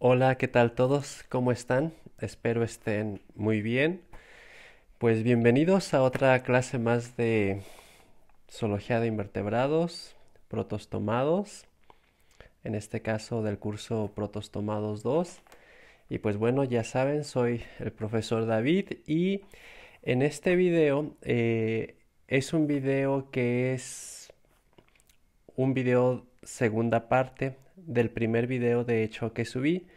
Hola, ¿qué tal todos? ¿Cómo están? Espero estén muy bien. Pues bienvenidos a otra clase más de zoología de invertebrados, protostomados, en este caso del curso Protostomados 2. Y pues bueno, ya saben, soy el profesor David y en este video es un video que es un video segunda parte del primer video de hecho que subí.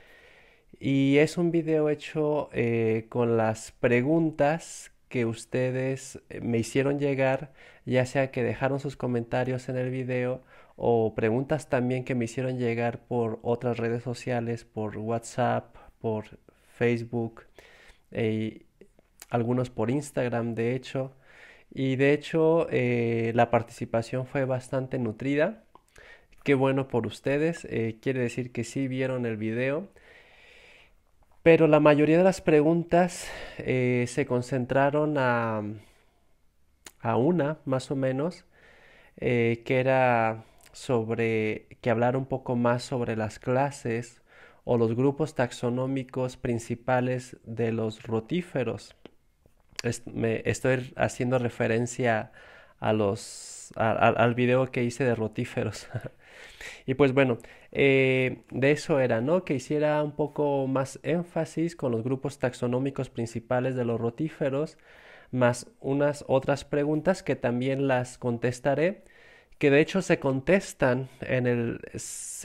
Y es un video hecho con las preguntas que ustedes me hicieron llegar, ya sea que dejaron sus comentarios en el video o preguntas también que me hicieron llegar por otras redes sociales, por WhatsApp, por Facebook, eh, algunos por Instagram, de hecho. Y de hecho la participación fue bastante nutrida. Qué bueno por ustedes. Quiere decir que sí vieron el video. Pero la mayoría de las preguntas se concentraron a una, más o menos, que era sobre que hablar un poco más sobre las clases o los grupos taxonómicos principales de los rotíferos. Me estoy haciendo referencia al video que hice de rotíferos. Y pues bueno, de eso era, ¿no? Que hiciera un poco más énfasis con los grupos taxonómicos principales de los rotíferos, más unas otras preguntas que también las contestaré, que de hecho se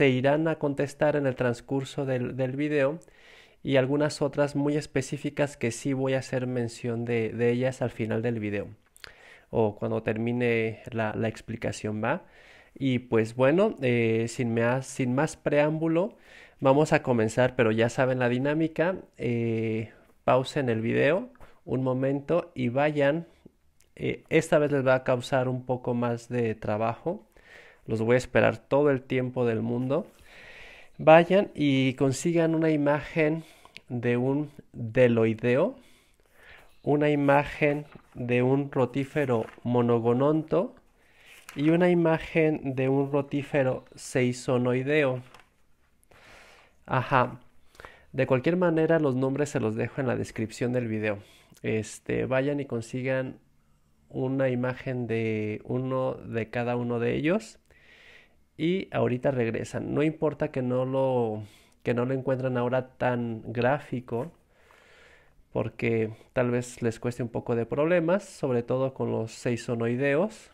irán a contestar en el transcurso del video, y algunas otras muy específicas que sí voy a hacer mención de ellas al final del video o cuando termine la explicación, ¿va? Y pues bueno, sin más preámbulo, vamos a comenzar, pero ya saben la dinámica. Pausen el video un momento y vayan. Esta vez les va a causar un poco más de trabajo. Los voy a esperar todo el tiempo del mundo. Vayan y consigan una imagen de un deloideo, una imagen de un rotífero monogononto y una imagen de un rotífero seisonoideo. Ajá. De cualquier manera, los nombres se los dejo en la descripción del video. Vayan y consigan una imagen de uno de cada uno de ellos y ahorita regresan. No importa que no lo encuentren ahora tan gráfico, porque tal vez les cueste un poco de problemas, sobre todo con los seisonoideos,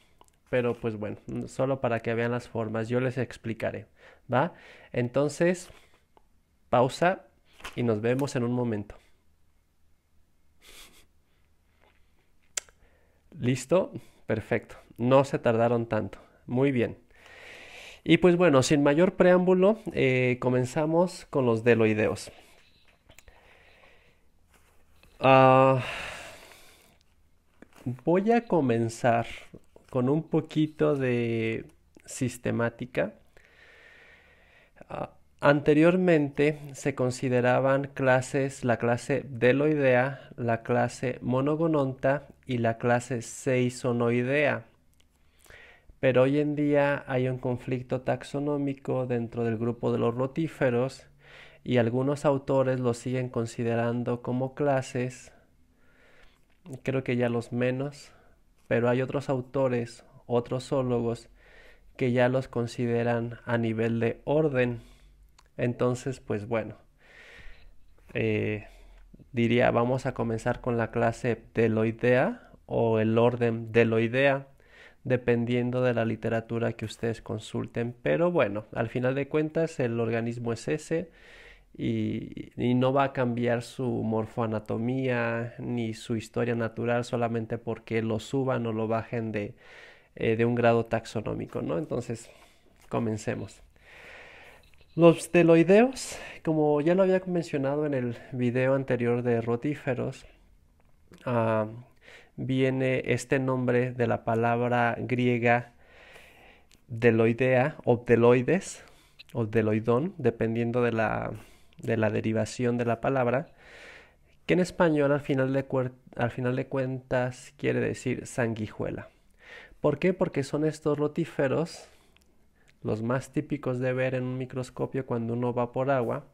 pero pues bueno, solo para que vean las formas, yo les explicaré, ¿va? Entonces, pausa y nos vemos en un momento. ¿Listo? Perfecto. No se tardaron tanto. Muy bien. Y pues bueno, sin mayor preámbulo, comenzamos con los deloideos. Ah, voy a comenzar con un poquito de sistemática. Anteriormente se consideraban clases la clase Deloidea, la clase Monogononta y la clase Seisonoidea. Pero hoy en día hay un conflicto taxonómico dentro del grupo de los rotíferos y algunos autores los siguen considerando como clases, creo que ya los menos, pero hay otros autores, otros zoólogos, que ya los consideran a nivel de orden. Entonces, pues bueno, eh, diría, vamos a comenzar con la clase Deloidea o el orden Deloidea, dependiendo de la literatura que ustedes consulten. Pero bueno, al final de cuentas el organismo es ese y no va a cambiar su morfoanatomía ni su historia natural solamente porque lo suban o lo bajen de un grado taxonómico, ¿no? Entonces, comencemos. Los teloideos, como ya lo había mencionado en el video anterior de rotíferos, ah, viene este nombre de la palabra griega deloidea o deloides o deloidón, dependiendo de la derivación de la palabra, que en español al final de cuentas quiere decir sanguijuela. ¿Por qué? Porque son estos rotíferos los más típicos de ver en un microscopio cuando uno va por agua,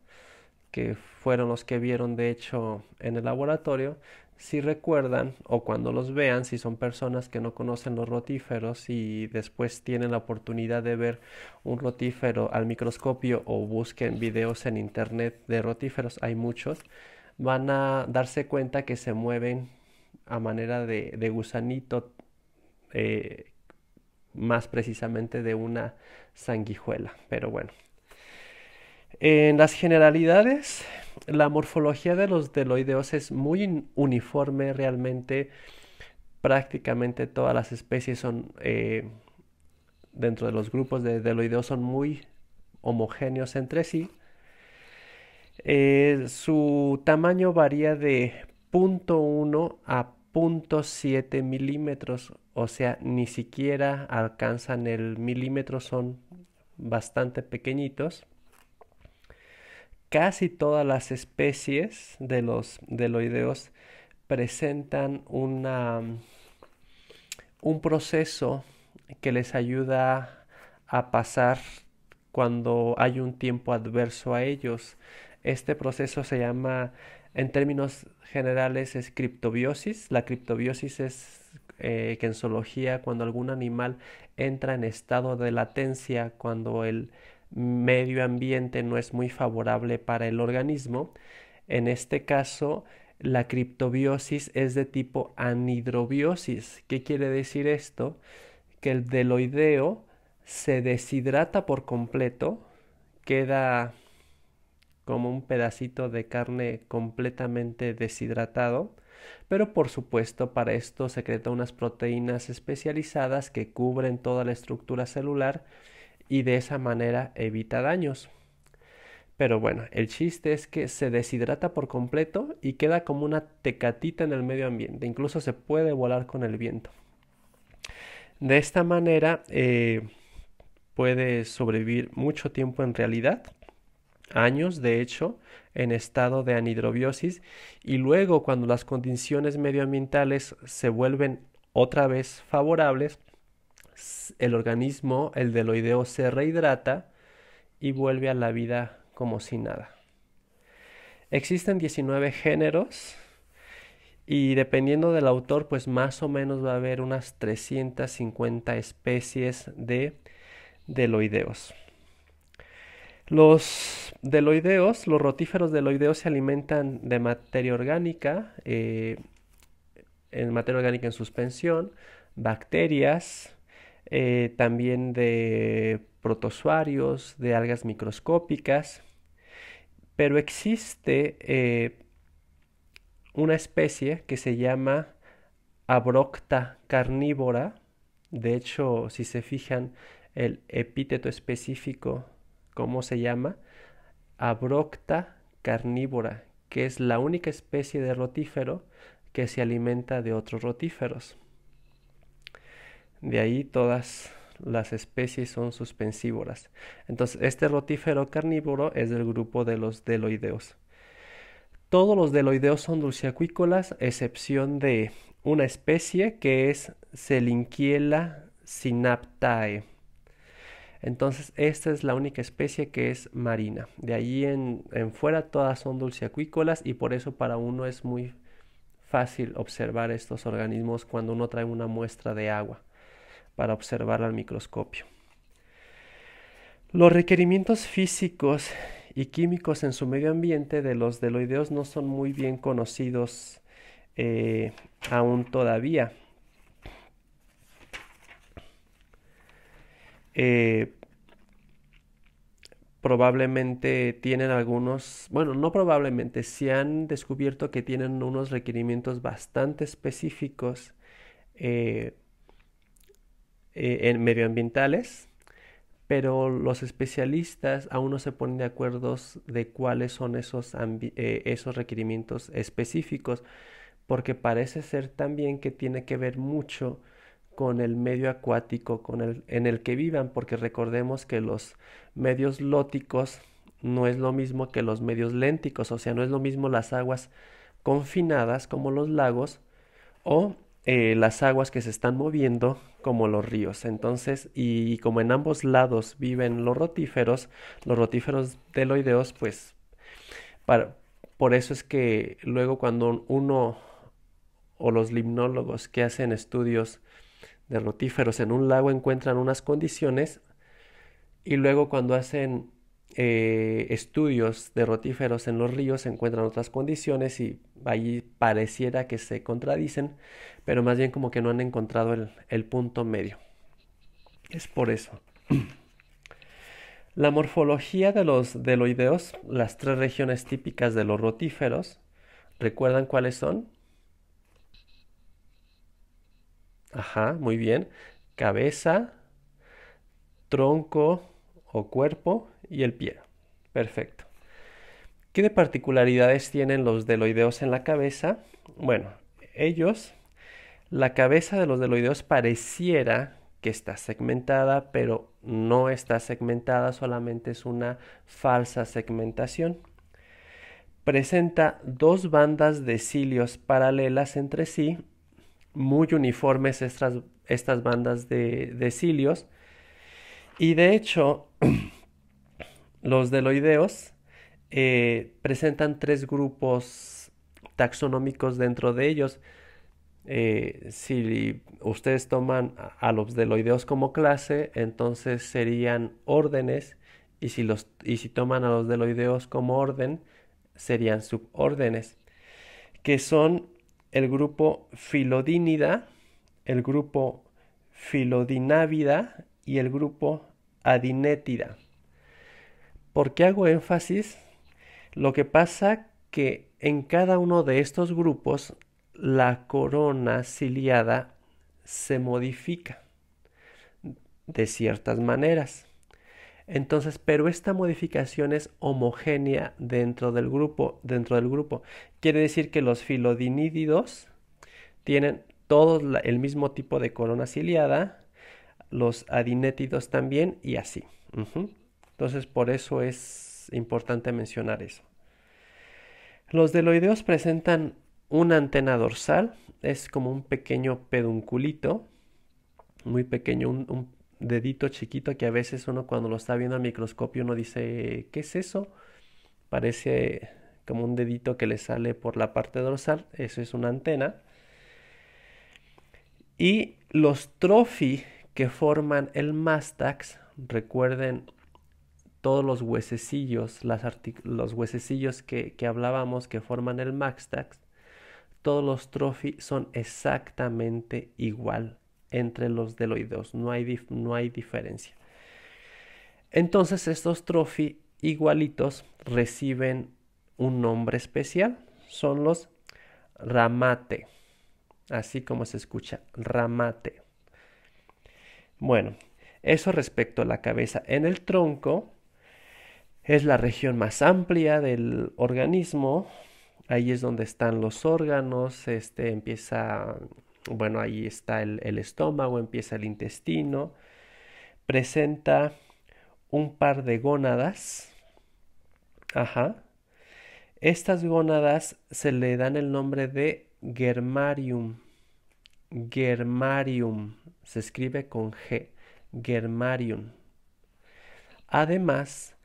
que fueron los que vieron de hecho en el laboratorio, si recuerdan o cuando los vean, si son personas que no conocen los rotíferos y después tienen la oportunidad de ver un rotífero al microscopio o busquen videos en internet de rotíferos, hay muchos, van a darse cuenta que se mueven a manera de gusanito, eh, más precisamente de una sanguijuela. Pero bueno, en las generalidades, la morfología de los deloideos es muy uniforme realmente. Prácticamente todas las especies son, dentro de los grupos de deloideos, son muy homogéneos entre sí. Su tamaño varía de 0,1 a 0,7 milímetros, o sea, ni siquiera alcanzan el milímetro, son bastante pequeñitos. Casi todas las especies de los deloideos presentan un proceso que les ayuda a pasar cuando hay un tiempo adverso a ellos. Este proceso se llama, en términos generales, es criptobiosis. La criptobiosis es, que en zoología, cuando algún animal entra en estado de latencia, cuando el medio ambiente no es muy favorable para el organismo. En este caso, la criptobiosis es de tipo anhidrobiosis. ¿Qué quiere decir esto? Que el deloideo se deshidrata por completo, queda como un pedacito de carne completamente deshidratado, pero por supuesto para esto secreta unas proteínas especializadas que cubren toda la estructura celular y de esa manera evita daños. Pero bueno, el chiste es que se deshidrata por completo y queda como una tecatita en el medio ambiente, incluso se puede volar con el viento. De esta manera puede sobrevivir mucho tiempo, en realidad, años de hecho, en estado de anhidrobiosis, y luego cuando las condiciones medioambientales se vuelven otra vez favorables, el organismo, el deloideo, se rehidrata y vuelve a la vida como si nada. Existen 19 géneros y dependiendo del autor, pues más o menos va a haber unas 350 especies de deloideos. Los deloideos, los rotíferos deloideos se alimentan de materia orgánica, en materia orgánica en suspensión, bacterias, también de protozoarios, de algas microscópicas, pero existe una especie que se llama Abrocta carnívora. De hecho, si se fijan, el epíteto específico, ¿cómo se llama? Abrocta carnívora, que es la única especie de rotífero que se alimenta de otros rotíferos. De ahí todas las especies son suspensívoras. Entonces, este rotífero carnívoro es del grupo de los deloideos. Todos los deloideos son dulceacuícolas, excepción de una especie que es Selinquiela synaptae. Entonces, esta es la única especie que es marina. De allí en fuera todas son dulceacuícolas y por eso para uno es muy fácil observar estos organismos cuando uno trae una muestra de agua para observar al microscopio. Los requerimientos físicos y químicos en su medio ambiente de los deloideos no son muy bien conocidos aún todavía. Probablemente tienen algunos, bueno, no probablemente, se han descubierto que tienen unos requerimientos bastante específicos en medioambientales, pero los especialistas aún no se ponen de acuerdo de cuáles son esos requerimientos específicos, porque parece ser también que tiene que ver mucho con el medio acuático en el que vivan, porque recordemos que los medios lóticos no es lo mismo que los medios lénticos, o sea, no es lo mismo las aguas confinadas como los lagos o las aguas que se están moviendo como los ríos. Entonces, y como en ambos lados viven los rotíferos deloideos, pues Para- por eso es que luego cuando uno o los limnólogos que hacen estudios de rotíferos en un lago encuentran unas condiciones y luego cuando hacen estudios de rotíferos en los ríos encuentran otras condiciones y allí pareciera que se contradicen, pero más bien como que no han encontrado el punto medio. Es por eso. La morfología de los deloideos, las tres regiones típicas de los rotíferos, ¿recuerdan cuáles son? Ajá, muy bien. Cabeza, tronco o cuerpo y el pie. Perfecto. ¿Qué de particularidades tienen los deloideos en la cabeza? Bueno, ellos, la cabeza de los deloideos pareciera que está segmentada, pero no está segmentada, solamente es una falsa segmentación. Presenta dos bandas de cilios paralelas entre sí, muy uniformes estas bandas de cilios, y de hecho los deloideos presentan tres grupos taxonómicos dentro de ellos. Si ustedes toman a los deloideos como clase, entonces serían órdenes, y si toman a los deloideos como orden, serían subórdenes, que son el grupo Philodínida, el grupo Philodinávida y el grupo Adinétida. ¿Por qué hago énfasis? Lo que pasa que en cada uno de estos grupos la corona ciliada se modifica de ciertas maneras. Entonces, pero esta modificación es homogénea dentro del grupo. Quiere decir que los filodinídidos tienen todos el mismo tipo de corona ciliada, los adinétidos también y así. Entonces, por eso es importante mencionar eso. Los deloideos presentan una antena dorsal, es como un pequeño pedunculito, muy pequeño, un dedito chiquito que a veces uno cuando lo está viendo al microscopio uno dice, ¿qué es eso? Parece como un dedito que le sale por la parte dorsal, eso es una antena. Y los trofi que forman el mástax, recuerden todos los huesecillos, los huesecillos que hablábamos que forman el mástax, todos los trofi son exactamente igual entre los deloideos, no hay diferencia. Entonces estos trofi igualitos reciben un nombre especial, son los ramate, así como se escucha, ramate. Bueno, eso respecto a la cabeza. En el tronco es la región más amplia del organismo. Ahí es donde están los órganos. Empieza, bueno, ahí está el estómago, empieza el intestino. Presenta un par de gónadas. Ajá. Estas gónadas se le dan el nombre de germarium. Germarium. Se escribe con G. Germarium. Además,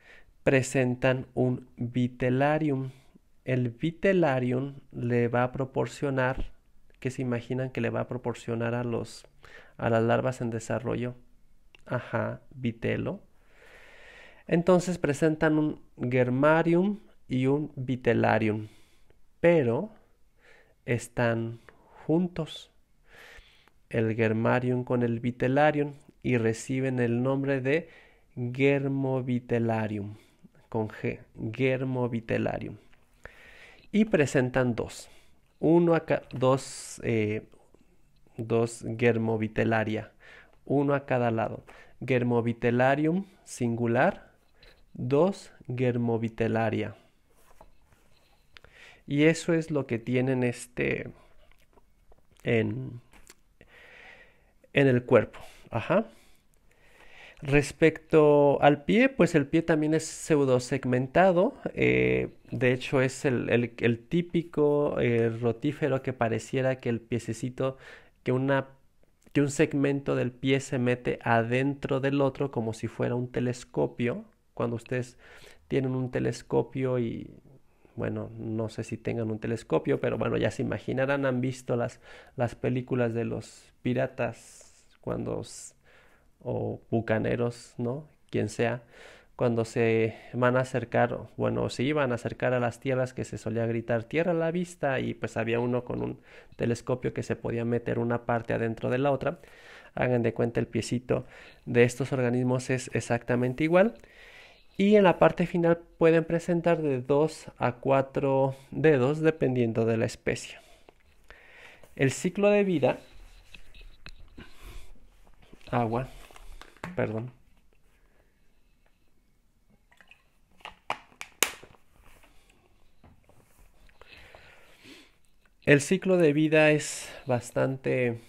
presentan un vitellarium. El vitellarium le va a proporcionar, ¿qué se imaginan que le va a proporcionar a las larvas en desarrollo? Ajá, vitelo. Entonces presentan un germarium y un vitellarium, pero están juntos el germarium con el vitellarium y reciben el nombre de germovitellarium con G, germovitellarium. Y presentan dos germovitellaria, uno a cada lado. Germovitellarium singular, dos germovitellaria. Y eso es lo que tienen en, en el cuerpo. Ajá. Respecto al pie, pues el pie también es pseudosegmentado. De hecho, es el típico rotífero que pareciera que el piececito, que, que un segmento del pie se mete adentro del otro como si fuera un telescopio. Cuando ustedes tienen un telescopio y, bueno, no sé si tengan un telescopio, pero bueno, ya se imaginarán, han visto las películas de los piratas o bucaneros, ¿no? Quien sea, cuando se van a acercar, bueno, se iban a acercar a las tierras, que se solía gritar tierra a la vista, y pues había uno con un telescopio que se podía meter una parte adentro de la otra. Hagan de cuenta, el piecito de estos organismos es exactamente igual. Y en la parte final pueden presentar de 2 a 4 dedos dependiendo de la especie. El ciclo de vida, agua, perdón. El ciclo de vida es bastante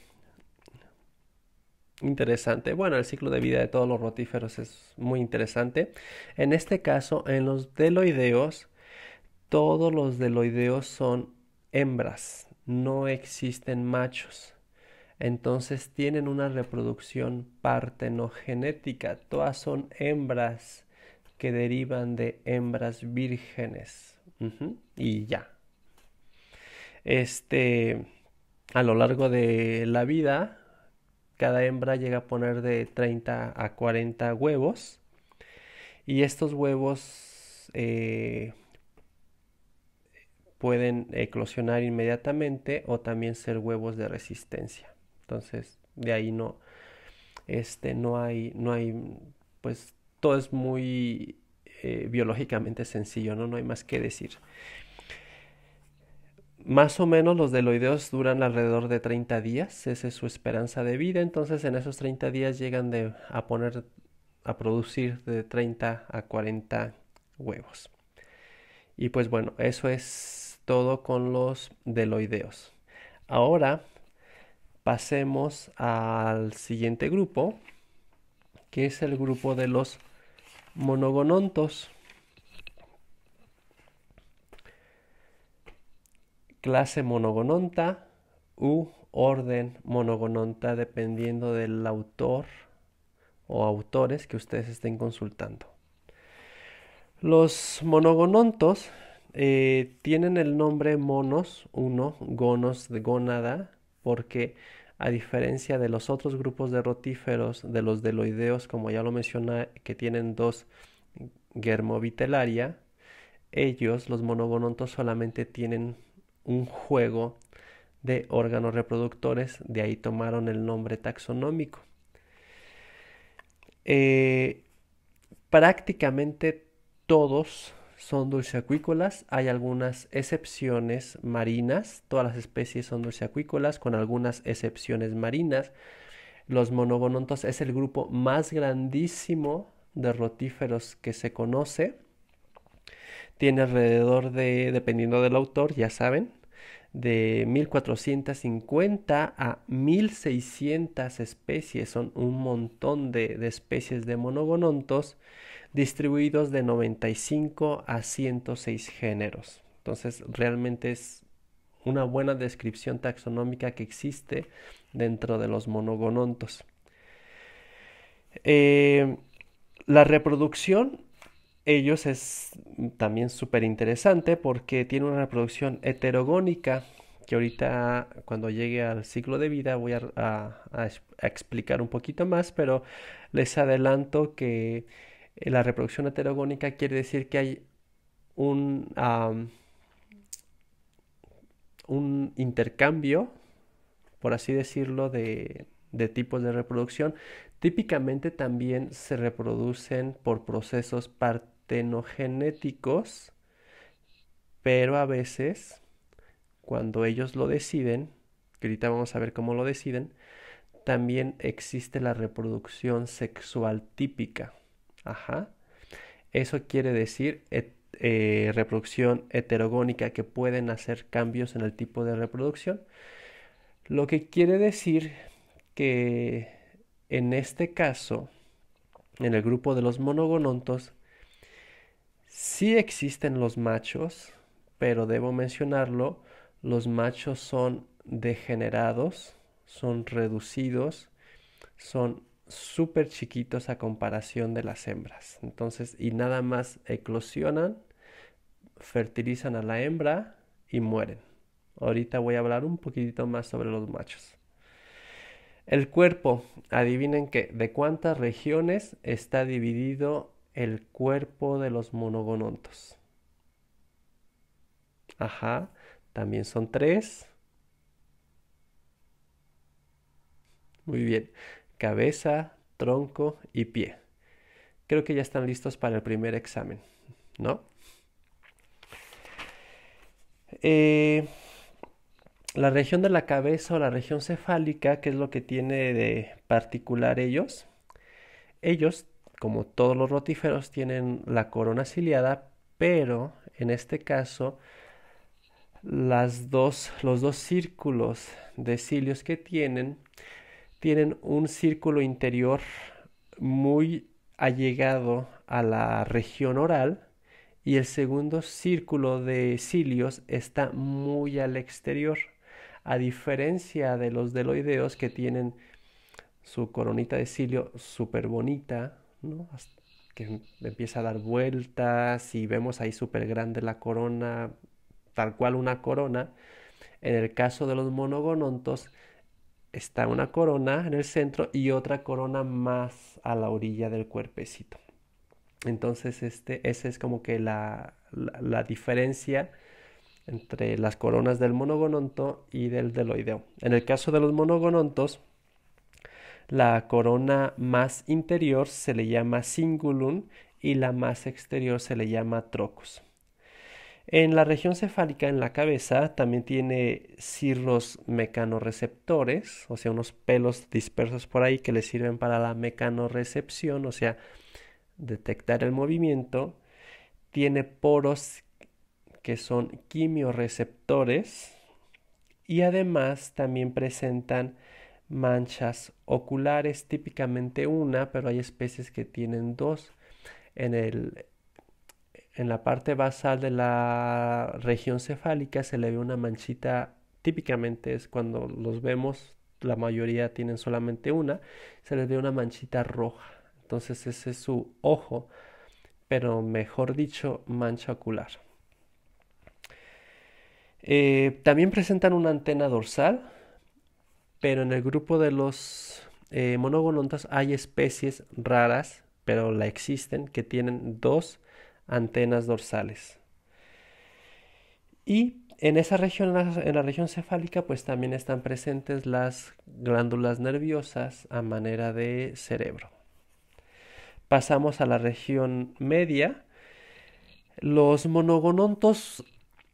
interesante. Bueno, el ciclo de vida de todos los rotíferos es muy interesante. En este caso, en los deloideos, todos los deloideos son hembras, no existen machos. Entonces tienen una reproducción partenogenética. Todas son hembras que derivan de hembras vírgenes. Y ya. A lo largo de la vida, cada hembra llega a poner de 30 a 40 huevos. Y estos huevos pueden eclosionar inmediatamente o también ser huevos de resistencia. Entonces, de ahí no hay, pues todo es muy biológicamente sencillo, ¿no? No hay más que decir. Más o menos los deloideos duran alrededor de 30 días, esa es su esperanza de vida, entonces en esos 30 días llegan a producir de 30 a 40 huevos. Y pues bueno, eso es todo con los deloideos. Ahora pasemos al siguiente grupo, que es el grupo de los monogonontos. Clase monogononta u orden monogononta, dependiendo del autor o autores que ustedes estén consultando. Los monogonontos tienen el nombre monos, uno, gonos de gónada, porque a diferencia de los otros grupos de rotíferos, de los deloideos, como ya lo mencioné, que tienen dos germovitelaria, ellos, los monogonontos, solamente tienen un juego de órganos reproductores, de ahí tomaron el nombre taxonómico. Prácticamente todos son dulceacuícolas, hay algunas excepciones marinas, todas las especies son dulceacuícolas con algunas excepciones marinas. Los monogonontos es el grupo más grandísimo de rotíferos que se conoce. Tiene alrededor de, dependiendo del autor, ya saben, de 1450 a 1600 especies. Son un montón de especies de monogonontos distribuidos de 95 a 106 géneros. Entonces realmente es una buena descripción taxonómica que existe dentro de los monogonontos. La reproducción, ellos es también súper interesante porque tiene una reproducción heterogónica, que ahorita cuando llegue al ciclo de vida voy a explicar un poquito más, pero les adelanto que la reproducción heterogónica quiere decir que hay un intercambio, por así decirlo, de tipos de reproducción. Típicamente también se reproducen por procesos partenogenéticos, pero a veces, cuando ellos lo deciden, que ahorita vamos a ver cómo lo deciden, también existe la reproducción sexual típica. Ajá. Eso quiere decir reproducción heterogónica, que pueden hacer cambios en el tipo de reproducción. Lo que quiere decir que en este caso, en el grupo de los monogonontos, sí existen los machos, pero debo mencionarlo, los machos son degenerados, son reducidos, son súper chiquitos a comparación de las hembras. Entonces, y nada más eclosionan fertilizan a la hembra y mueren. Ahorita voy a hablar un poquitito más sobre los machos. El cuerpo, adivinen de cuántas regiones está dividido el cuerpo de los monogonontos. Ajá, también son tres. Muy bien, cabeza, tronco y pie. Creo que ya están listos para el primer examen, ¿no? Eh, la región de la cabeza o la región cefálica, ¿qué es lo que tiene de particular ellos? Ellos, como todos los rotíferos, tienen la corona ciliada, pero en este caso los dos círculos de cilios que tienen un círculo interior muy allegado a la región oral y el segundo círculo de cilios está muy al exterior, a diferencia de los deloideos que tienen su coronita de cilio súper bonita, ¿no? Que empieza a dar vueltas y vemos ahí súper grande la corona, tal cual una corona. En el caso de los monogonontos, está una corona en el centro y otra corona más a la orilla del cuerpecito. Entonces, esa es como que la diferencia entre las coronas del monogononto y del deloideo. En el caso de los monogonontos, la corona más interior se le llama cingulum y la más exterior se le llama trocus. En la región cefálica, en la cabeza, también tiene cirros mecanorreceptores, o sea, unos pelos dispersos por ahí que le sirven para la mecanorrecepción, o sea, detectar el movimiento. Tiene poros que son quimiorreceptores y además también presentan manchas oculares, típicamente una, pero hay especies que tienen dos. En la parte basal de la región cefálica se le ve una manchita, típicamente es cuando los vemos, la mayoría tienen solamente una, se les ve una manchita roja. Entonces ese es su ojo, pero mejor dicho, mancha ocular. También presentan una antena dorsal, pero en el grupo de los monogonontas hay especies raras, pero la existen, que tienen dos antenas dorsales. Y en esa región, en la región cefálica, pues también están presentes las glándulas nerviosas a manera de cerebro. Pasamos a la región media. Los monogonontos,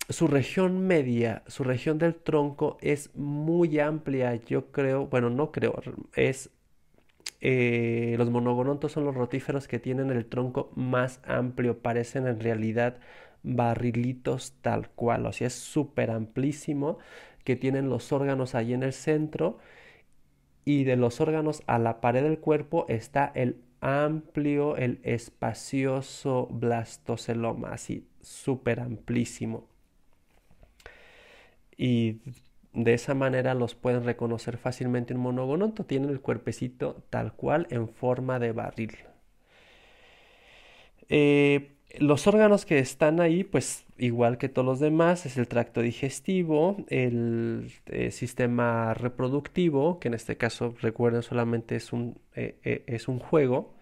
su región media, su región del tronco es muy amplia, yo creo, bueno, no creo, los monogonontos son los rotíferos que tienen el tronco más amplio, parecen en realidad barrilitos tal cual, o sea, es súper amplísimo, que tienen los órganos ahí en el centro y de los órganos a la pared del cuerpo está el amplio, el espacioso blastoceloma, así súper amplísimo. Y de esa manera los pueden reconocer fácilmente un monogononto. Tienen el cuerpecito tal cual en forma de barril. Los órganos que están ahí, pues igual que todos los demás, es el tracto digestivo, el sistema reproductivo, que en este caso recuerden solamente es un juego,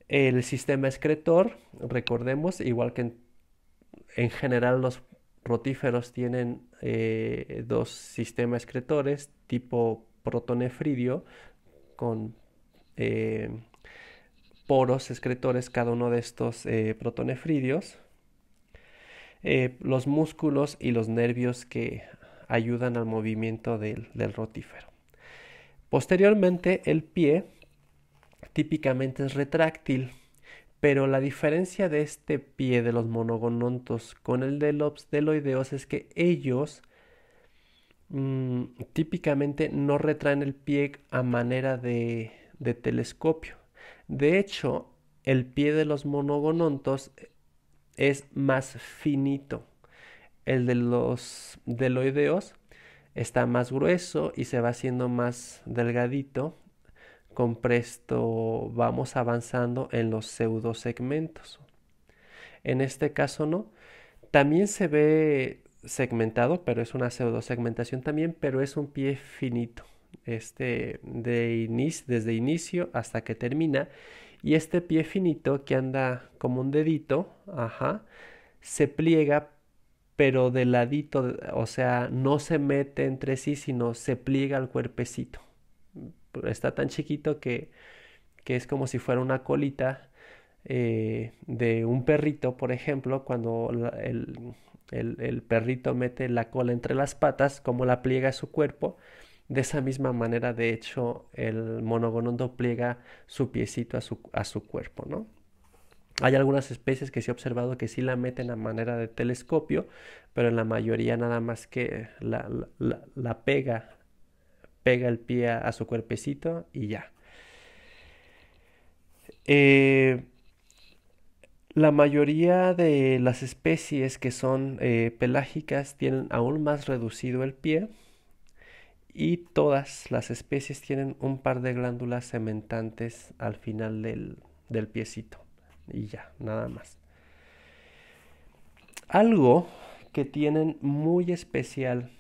el sistema excretor, recordemos, igual que en general los rotíferos tienen dos sistemas excretores tipo protonefridio con eh, poros excretores cada uno de estos protonefridios, los músculos y los nervios que ayudan al movimiento del rotífero. Posteriormente el pie típicamente es retráctil, pero la diferencia de este pie de los monogonontos con el de los deloideos es que ellos típicamente no retraen el pie a manera de telescopio. De hecho, el pie de los monogonontos es más finito. El de los deloideos está más grueso y se va haciendo más delgadito. Con presto vamos avanzando en los pseudosegmentos. En este caso no. También se ve segmentado, pero es una pseudosegmentación también, pero es un pie finito. Desde inicio hasta que termina. Y este pie finito que anda como un dedito, ajá, se pliega, pero de ladito, o sea, no se mete entre sí, sino se pliega al cuerpecito. Está tan chiquito que es como si fuera una colita de un perrito, por ejemplo, cuando el perrito mete la cola entre las patas, como la pliega su cuerpo. De esa misma manera, de hecho, el monogonondo pliega su piecito a su cuerpo, ¿no? Hay algunas especies que se ha observado que sí la meten a manera de telescopio, pero en la mayoría nada más que la pega el pie a su cuerpecito y ya. Eh, la mayoría de las especies que son pelágicas tienen aún más reducido el pie y todas las especies tienen un par de glándulas sementantes al final del piecito y ya, nada más. Algo que tienen muy especial,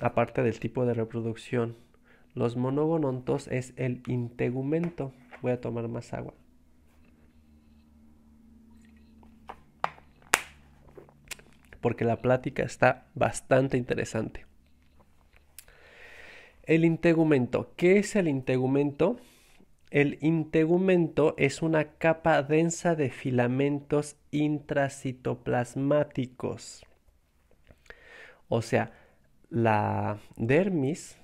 aparte del tipo de reproducción, los monogonontos es el integumento. Voy a tomar más agua. Porque la plática está bastante interesante. El integumento. ¿Qué es el integumento? El integumento es una capa densa de filamentos intracitoplasmáticos. O sea, la dermis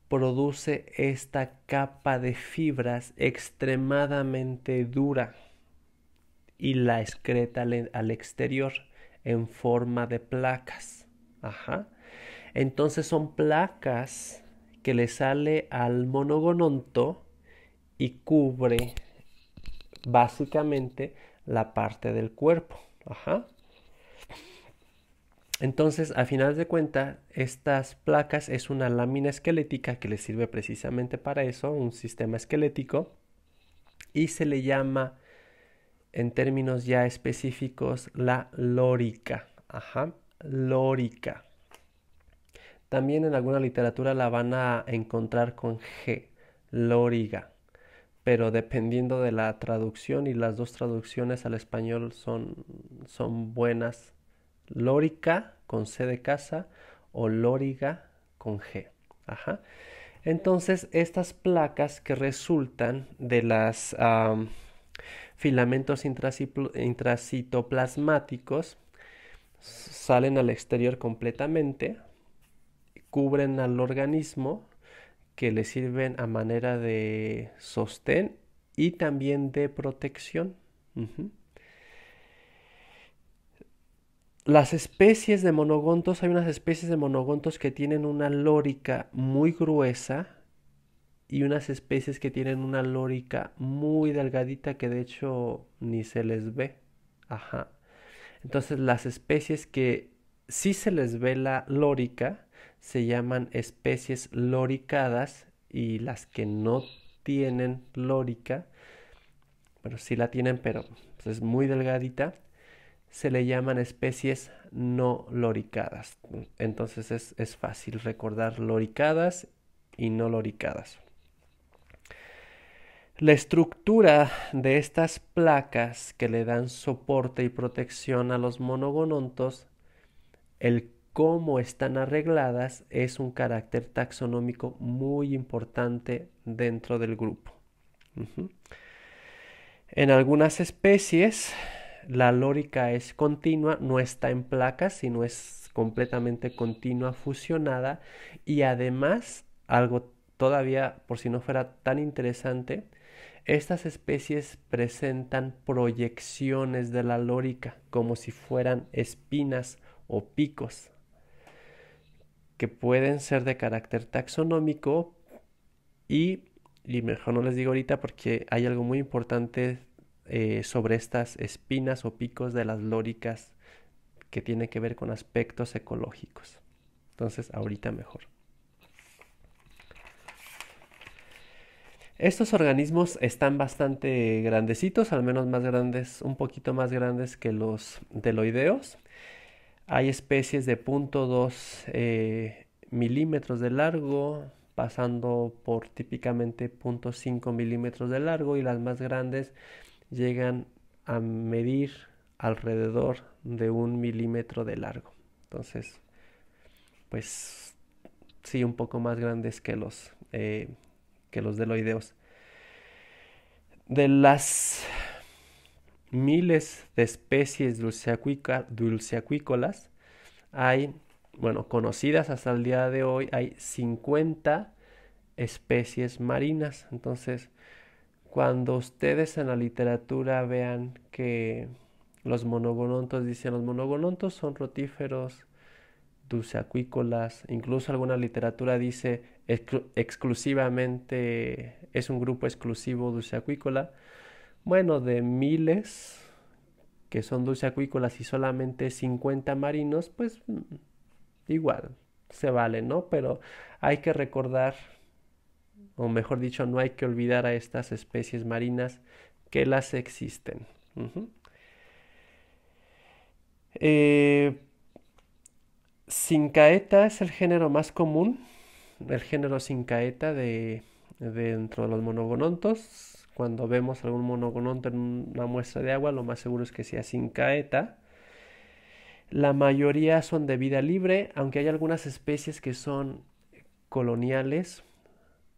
produce esta capa de fibras extremadamente dura y la excreta al exterior en forma de placas. Ajá. Entonces son placas que le sale al monogononto y cubre básicamente la parte del cuerpo. Ajá. Entonces, a final de cuentas, estas placas es una lámina esquelética que le sirve precisamente para eso, un sistema esquelético, y se le llama, en términos ya específicos, la lórica. Ajá, lórica. También en alguna literatura la van a encontrar con G, lóriga, pero dependiendo de la traducción y las dos traducciones al español son buenas. Lórica con C de casa o lóriga con G. Ajá. Entonces, estas placas que resultan de las filamentos intracitoplasmáticos salen al exterior completamente, cubren al organismo, que le sirven a manera de sostén y también de protección. Uh-huh. Las especies de monogontos, hay unas especies de monogontos que tienen una lórica muy gruesa y unas especies que tienen una lórica muy delgadita que de hecho ni se les ve. Ajá. Entonces las especies que sí se les ve la lórica se llaman especies loricadas y las que no tienen lórica, bueno, sí la tienen pero pues, es muy delgadita, se le llaman especies no loricadas. Entonces es fácil recordar loricadas y no loricadas. La estructura de estas placas que le dan soporte y protección a los monogonontos, el cómo están arregladas, es un carácter taxonómico muy importante dentro del grupo. Uh-huh. En algunas especies la lórica es continua, no está en placas, sino es completamente continua, fusionada y además, algo todavía por si no fuera tan interesante, estas especies presentan proyecciones de la lórica como si fueran espinas o picos que pueden ser de carácter taxonómico y mejor no les digo ahorita porque hay algo muy importante sobre estas espinas o picos de las lóricas que tiene que ver con aspectos ecológicos. Entonces, ahorita mejor. Estos organismos están bastante grandecitos, al menos más grandes, un poquito más grandes que los deloideos. Hay especies de 0.2 milímetros de largo, pasando por típicamente 0.5 milímetros de largo, y las más grandes llegan a medir alrededor de 1 milímetro de largo. Entonces, pues sí, un poco más grandes que los deloideos. De las miles de especies dulceacuícolas, hay, bueno, conocidas hasta el día de hoy, hay 50 especies marinas. Entonces, cuando ustedes en la literatura vean que los monogonontos dicen los monogonontos son rotíferos, dulceacuícolas, incluso alguna literatura dice exclusivamente es un grupo exclusivo dulceacuícola, bueno, de miles que son dulceacuícolas y solamente 50 marinos, pues igual se vale, ¿no? Pero hay que recordar, o mejor dicho, no hay que olvidar a estas especies marinas que las existen. Ujú. Eh, Sincaeta es el género más común, el género Sincaeta dentro de los monogonontos. Cuando vemos algún monogononto en una muestra de agua, lo más seguro es que sea Sincaeta. La mayoría son de vida libre, aunque hay algunas especies que son coloniales.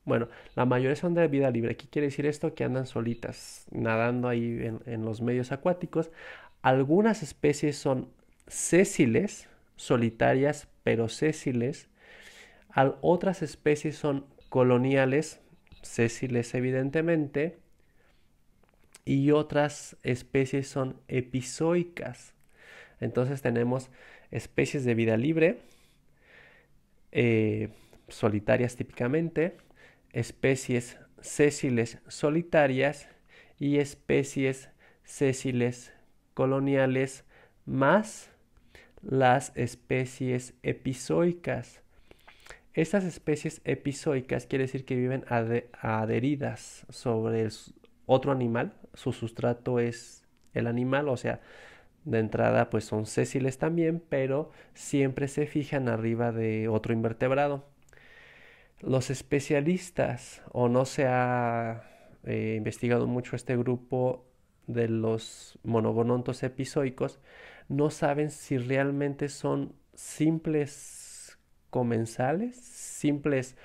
Bueno, la mayoría son de vida libre. ¿Qué quiere decir esto? Que andan solitas, nadando ahí en los medios acuáticos. Algunas especies son sésiles, solitarias, pero sésiles. Otras especies son coloniales, sésiles evidentemente. Y otras especies son epizoicas. Entonces tenemos especies de vida libre, eh, solitarias típicamente, especies sésiles solitarias y especies sésiles coloniales, más las especies epizoicas. Estas especies epizoicas quiere decir que viven adheridas sobre otro animal, su sustrato es el animal, o sea, de entrada pues son sésiles también, pero siempre se fijan arriba de otro invertebrado. Los especialistas, o no se ha investigado mucho este grupo de los monogonontos epizoicos, no saben si realmente son simples comensales, simples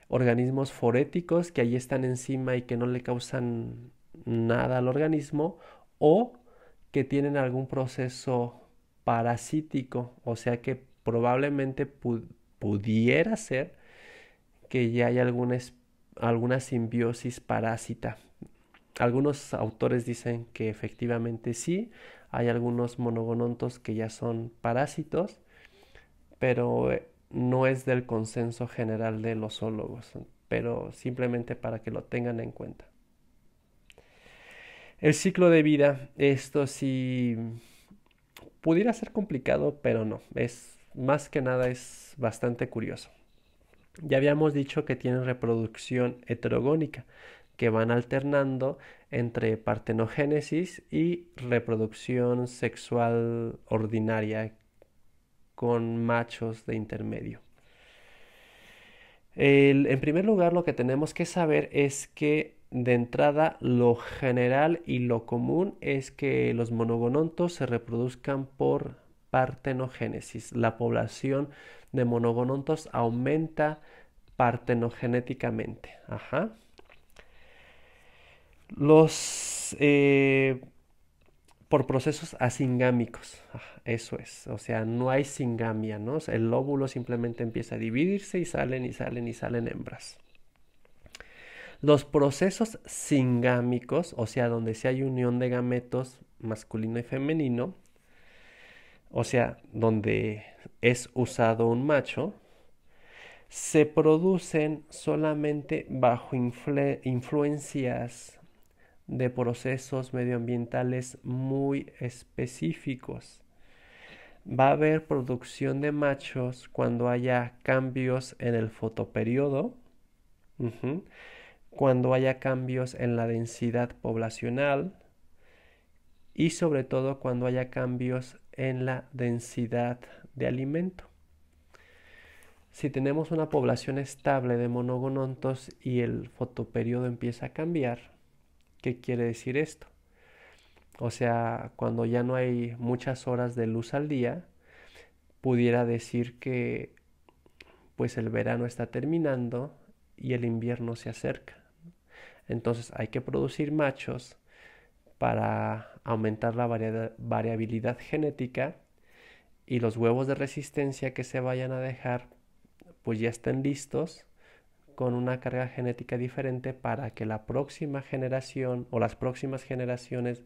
organismos foréticos que allí están encima y que no le causan nada al organismo, o que tienen algún proceso parasítico, o sea que probablemente pudiera ser que ya hay alguna simbiosis parásita. Algunos autores dicen que efectivamente sí, hay algunos monogonontos que ya son parásitos, pero no es del consenso general de los zoólogos, pero simplemente para que lo tengan en cuenta. El ciclo de vida, esto sí pudiera ser complicado, pero no, es más que nada es bastante curioso. Ya habíamos dicho que tienen reproducción heterogónica, que van alternando entre partenogénesis y reproducción sexual ordinaria con machos de intermedio. En primer lugar, lo que tenemos que saber es que de entrada lo general y lo común es que los monogonontos se reproduzcan por partenogénesis. La población de monogonontos aumenta partenogenéticamente. Ajá. Los por procesos asingámicos. Eso es. O sea, no hay singamia, ¿no? O sea, el óvulo simplemente empieza a dividirse y salen y salen y salen hembras. Los procesos singámicos, o sea, donde sí hay unión de gametos masculino y femenino, o sea, donde es usado un macho, se producen solamente bajo influencias de procesos medioambientales muy específicos. Va a haber producción de machos cuando haya cambios en el fotoperiodo, cuando haya cambios en la densidad poblacional y sobre todo cuando haya cambios en la densidad de alimento. Si tenemos una población estable de monogonontos y el fotoperiodo empieza a cambiar, ¿qué quiere decir esto? O sea, cuando ya no hay muchas horas de luz al día, pudiera decir que pues el verano está terminando y el invierno se acerca. Entonces hay que producir machos para aumentar la variabilidad genética y los huevos de resistencia que se vayan a dejar pues ya estén listos con una carga genética diferente para que la próxima generación o las próximas generaciones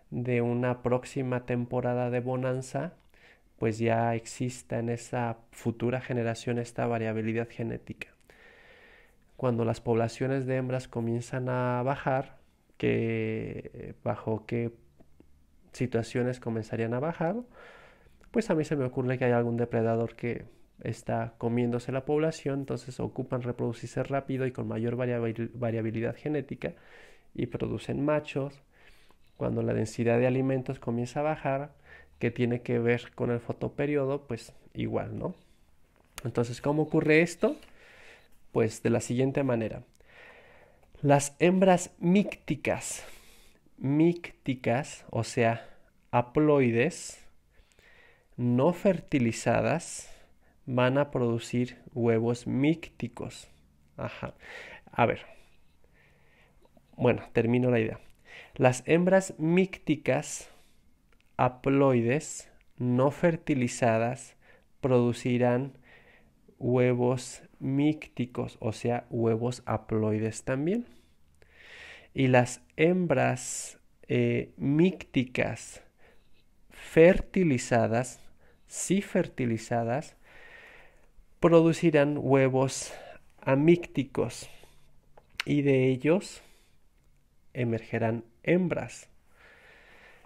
de una próxima temporada de bonanza pues ya exista en esa futura generación esta variabilidad genética. Cuando las poblaciones de hembras comienzan a bajar, bajo qué situaciones comenzarían a bajar, pues a mí se me ocurre que hay algún depredador que está comiéndose la población, entonces ocupan reproducirse rápido y con mayor variabilidad genética y producen machos. Cuando la densidad de alimentos comienza a bajar, que tiene que ver con el fotoperiodo, pues igual, ¿no? Entonces, ¿cómo ocurre esto? Pues de la siguiente manera. Las hembras mícticas, o sea, haploides, no fertilizadas, van a producir huevos mícticos. Ajá. A ver. Bueno, termino la idea. Las hembras mícticas haploides no fertilizadas producirán huevos mícticos, o sea, huevos haploides también. Y las hembras mícticas fertilizadas, sí fertilizadas, producirán huevos amícticos y de ellos emergerán hembras.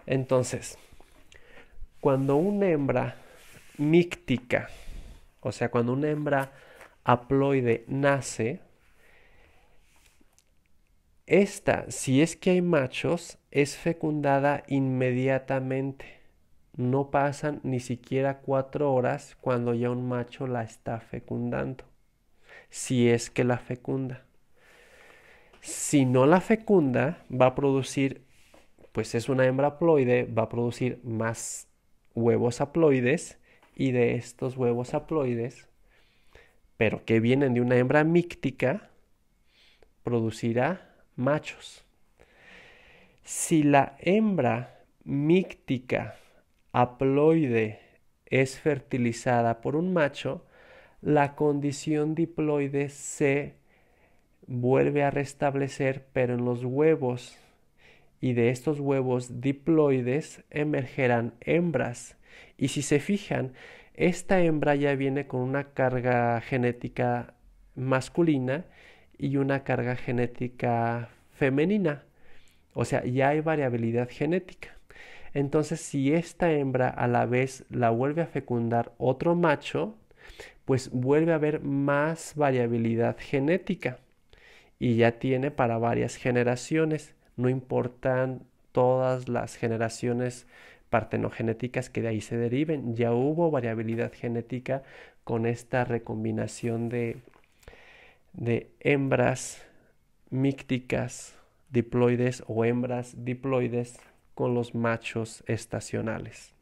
Entonces, cuando una hembra míctica, o sea, cuando una hembra haploide nace, esta, si es que hay machos, es fecundada inmediatamente. No pasan ni siquiera 4 horas cuando ya un macho la está fecundando. Si es que la fecunda. Si no la fecunda, va a producir, pues es una hembra haploide, va a producir más huevos haploides y de estos huevos haploides, pero que vienen de una hembra míctica, producirá machos. Si la hembra míctica haploide es fertilizada por un macho, la condición diploide se vuelve a restablecer, pero en los huevos. Y de estos huevos diploides emergerán hembras. Y si se fijan, esta hembra ya viene con una carga genética masculina y una carga genética femenina. O sea, ya hay variabilidad genética. Entonces, si esta hembra a la vez la vuelve a fecundar otro macho, pues vuelve a haber más variabilidad genética y ya tiene para varias generaciones. No importan todas las generaciones partenogenéticas que de ahí se deriven, ya hubo variabilidad genética con esta recombinación de hembras mícticas diploides o hembras diploides con los machos estacionales.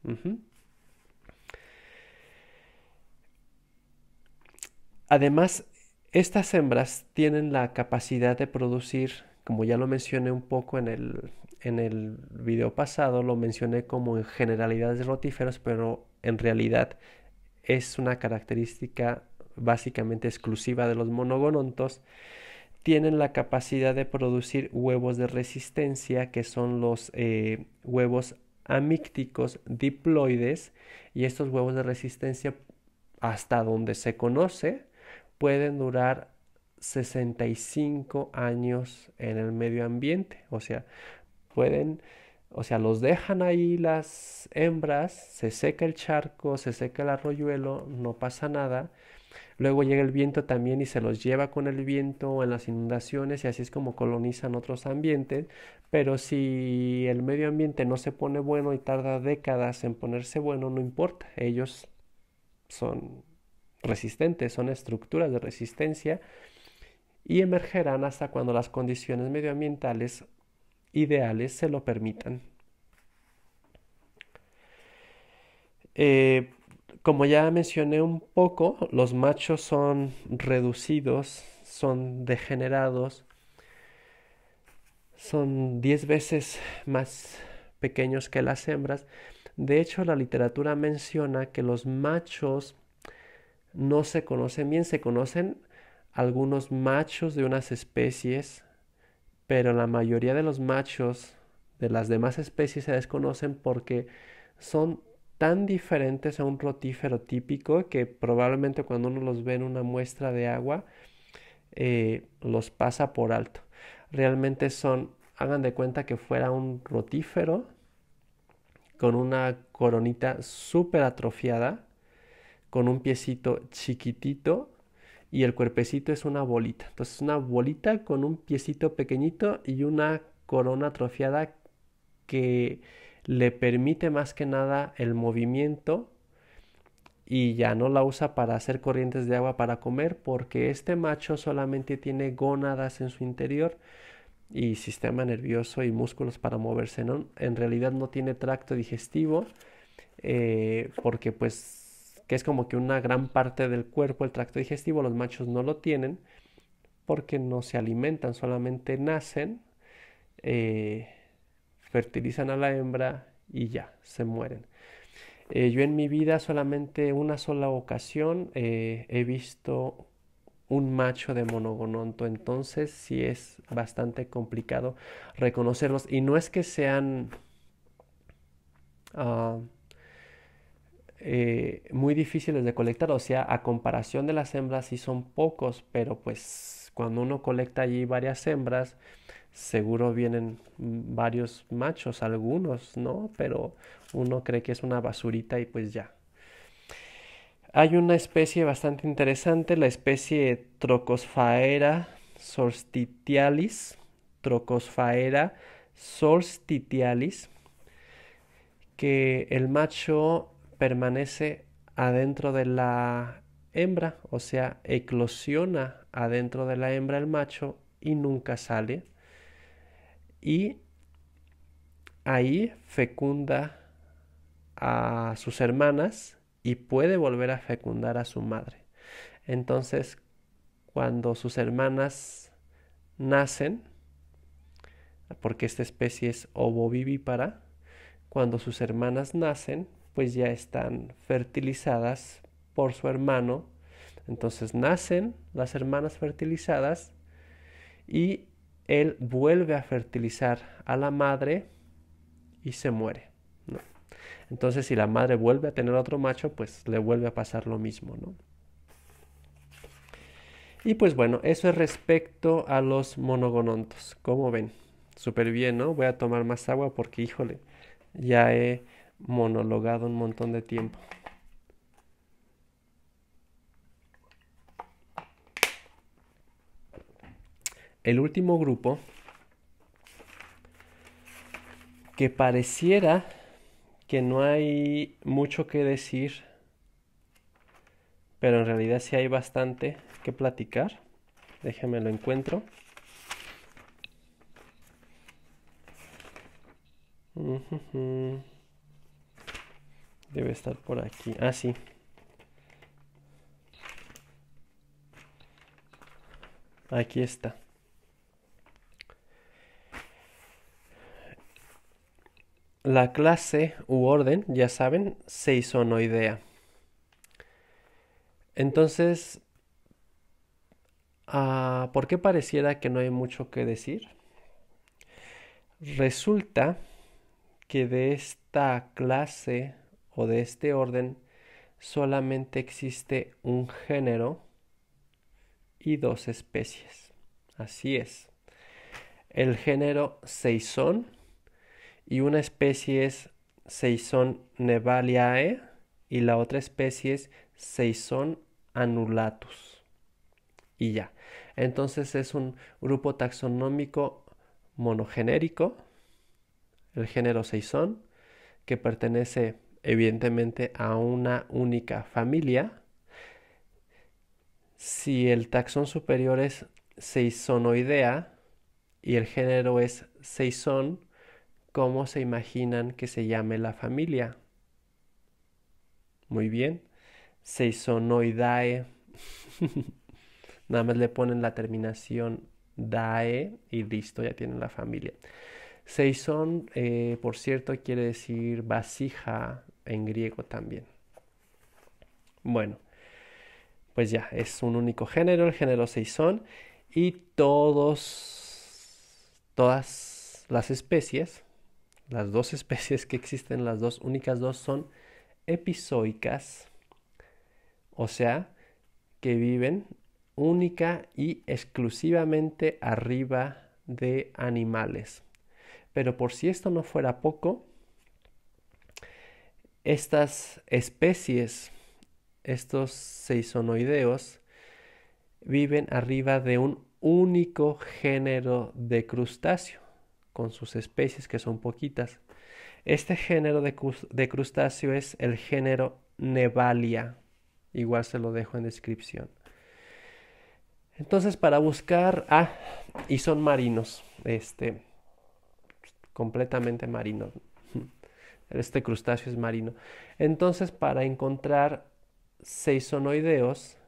Además, estas hembras tienen la capacidad de producir, como ya lo mencioné un poco en el video pasado, lo mencioné como en generalidades rotíferos, pero en realidad es una característica básicamente exclusiva de los monogonontos. Tienen la capacidad de producir huevos de resistencia, que son los huevos amícticos diploides, y estos huevos de resistencia, hasta donde se conoce, pueden durar 65 años en el medio ambiente. O sea, los dejan ahí las hembras, se seca el charco, se seca el arroyuelo, no pasa nada, Luego llega el viento también y se los lleva con el viento o en las inundaciones y así es como colonizan otros ambientes. Pero si el medio ambiente no se pone bueno y tarda décadas en ponerse bueno, no importa. Ellos son resistentes, son estructuras de resistencia y emergerán hasta cuando las condiciones medioambientales ideales se lo permitan. Eh, Como ya mencioné un poco, los machos son reducidos, son degenerados, son 10 veces más pequeños que las hembras. De hecho, la literatura menciona que los machos no se conocen bien, se conocen algunos machos de unas especies, pero la mayoría de los machos de las demás especies se desconocen porque son tan diferentes a un rotífero típico que probablemente cuando uno los ve en una muestra de agua los pasa por alto. Realmente son, hagan de cuenta que fuera un rotífero con una coronita súper atrofiada, con un piecito chiquitito y el cuerpecito es una bolita. Entonces una bolita con un piecito pequeñito y una corona atrofiada que le permite más que nada el movimiento y ya no la usa para hacer corrientes de agua para comer porque este macho solamente tiene gónadas en su interior y sistema nervioso y músculos para moverse, ¿no? En realidad no tiene tracto digestivo porque pues que es como que una gran parte del cuerpo, el tracto digestivo, los machos no lo tienen porque no se alimentan, solamente nacen, eh, fertilizan a la hembra y ya, se mueren. Yo en mi vida solamente una sola ocasión he visto un macho de monogononto, entonces sí es bastante complicado reconocerlos y no es que sean uh, muy difíciles de colectar, o sea, a comparación de las hembras sí son pocos, pero pues cuando uno colecta allí varias hembras, seguro vienen varios machos, algunos, ¿no? Pero uno cree que es una basurita y pues ya. Hay una especie bastante interesante, la especie Trocosphaera solstitialis, Trocosphaera solstitialis, que el macho permanece adentro de la hembra, o sea, eclosiona adentro de la hembra el macho y nunca sale. Y ahí fecunda a sus hermanas y puede volver a fecundar a su madre. Entonces, cuando sus hermanas nacen, porque esta especie es ovovivípara, cuando sus hermanas nacen, pues ya están fertilizadas por su hermano. Entonces nacen las hermanas fertilizadas y él vuelve a fertilizar a la madre y se muere, ¿no? Entonces si la madre vuelve a tener otro macho, pues le vuelve a pasar lo mismo, ¿no? Y pues bueno, eso es respecto a los monogonontos. ¿Cómo ven? Súper bien, ¿no? Voy a tomar más agua porque, híjole, ya he monologado un montón de tiempo. El último grupo que pareciera que no hay mucho que decir, pero en realidad sí hay bastante que platicar. Déjenme lo encuentro. Debe estar por aquí. Ah, sí. Aquí está. La clase u orden, ya saben, seisonoidea. Entonces, ¿por qué pareciera que no hay mucho que decir? Resulta que de esta clase o de este orden solamente existe un género y dos especies. Así es. El género Seison y una especie es Seison nevaliae y la otra especie es Seison annulatus. Y ya. Entonces es un grupo taxonómico monogenérico, el género Seisón, que pertenece evidentemente a una única familia. Si el taxón superior es Seisonoidea y el género es Seisón, ¿cómo se imaginan que se llame la familia? Muy bien, Seisonoidae. Nada más le ponen la terminación dae y listo, ya tienen la familia. Seisón, por cierto, quiere decir vasija en griego también. Bueno, pues ya, es un único género, el género Seisón, y todas las especies, las dos especies que existen, las dos únicas dos, son epizoicas, o sea, que viven única y exclusivamente arriba de animales. Pero por si esto no fuera poco, estas especies, estos seisonoideos, viven arriba de un único género de crustáceo, con sus especies que son poquitas. Este género de crustáceo es el género Nevalia. Igual se lo dejo en descripción. Entonces, para buscar, y son marinos, completamente marinos. Este crustáceo es marino. Entonces, para encontrar seisonoideos,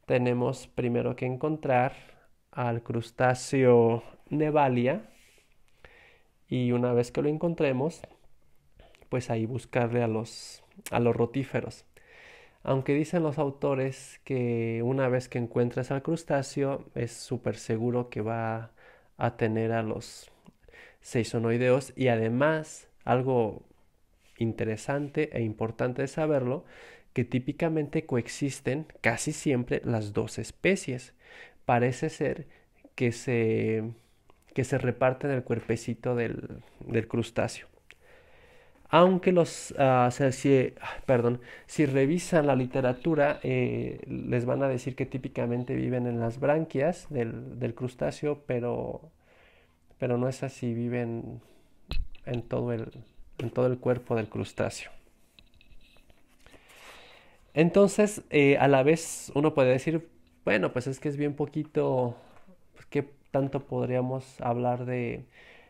tenemos primero que encontrar al crustáceo Nevalia, y una vez que lo encontremos, pues ahí buscarle a los rotíferos. Aunque dicen los autores que una vez que encuentres al crustáceo es súper seguro que va a tener a los seisonoideos, y además algo interesante e importante de saberlo, que típicamente coexisten casi siempre las dos especies. Parece ser que se reparten el cuerpecito del crustáceo. Aunque si revisan la literatura, les van a decir que típicamente viven en las branquias del crustáceo, pero no es así, viven en todo el cuerpo del crustáceo. Entonces, a la vez uno puede decir, bueno, pues es que es bien poquito, pues, ¿qué tanto podríamos hablar de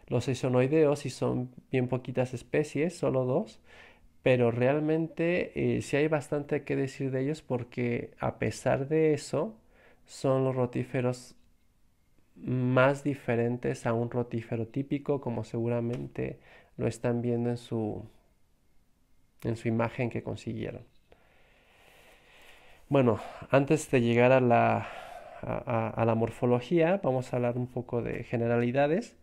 los isonoideos si son bien poquitas especies, solo dos? Pero realmente sí hay bastante que decir de ellos, porque a pesar de eso son los rotíferos más diferentes a un rotífero típico, como seguramente lo están viendo en su imagen que consiguieron. Bueno, antes de llegar a la morfología, vamos a hablar un poco de generalidades.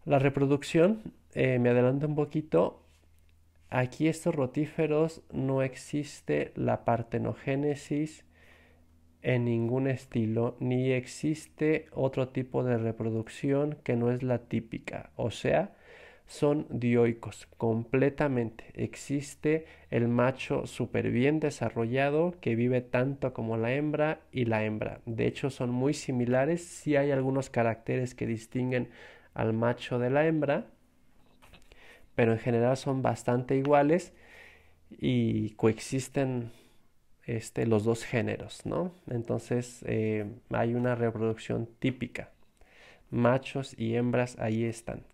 La reproducción, me adelanto un poquito. Aquí estos rotíferos no existe la partenogénesis en ningún estilo, ni existe otro tipo de reproducción que no es la típica. O sea, son dioicos completamente. Existe el macho súper bien desarrollado que vive tanto como la hembra y la hembra. De hecho, son muy similares. Sí hay algunos caracteres que distinguen al macho de la hembra, pero en general son bastante iguales y coexisten los dos géneros, ¿no? Entonces hay una reproducción típica. Machos y hembras ahí están.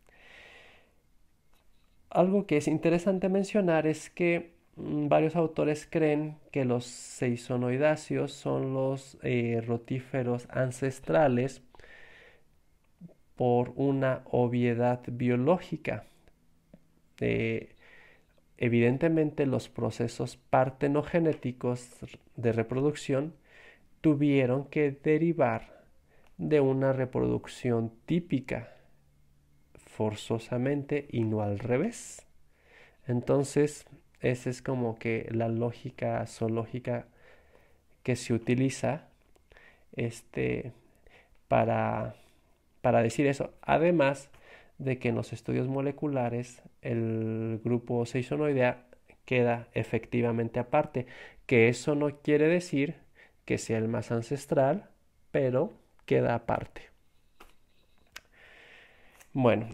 Algo que es interesante mencionar es que varios autores creen que los seisonoidáceos son los rotíferos ancestrales por una obviedad biológica. Eh, Evidentemente los procesos partenogenéticos de reproducción tuvieron que derivar de una reproducción típica forzosamente y no al revés. Entonces, esa es como que la lógica zoológica que se utiliza este, para, para decir eso. Además de que en los estudios moleculares el grupo Seisonoidea, queda efectivamente aparte, que eso no quiere decir que sea el más ancestral, pero queda aparte. Bueno,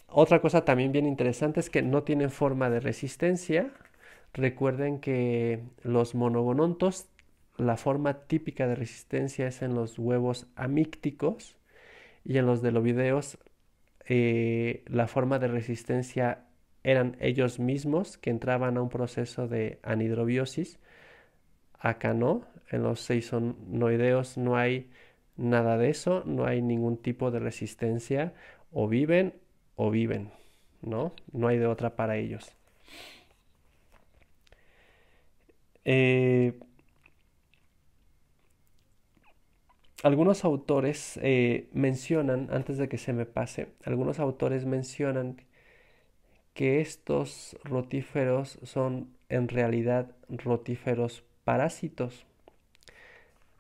otra cosa también bien interesante es que no tienen forma de resistencia. Recuerden que los monogonontos, la forma típica de resistencia es en los huevos amícticos y en los delovideos la forma de resistencia eran ellos mismos que entraban a un proceso de anhidrobiosis. Acá no, en los seisonoideos no hay nada de eso, no hay ningún tipo de resistencia, o viven, ¿no? No hay de otra para ellos. Eh, algunos autores mencionan, antes de que se me pase, algunos autores mencionan que estos rotíferos son en realidad rotíferos parásitos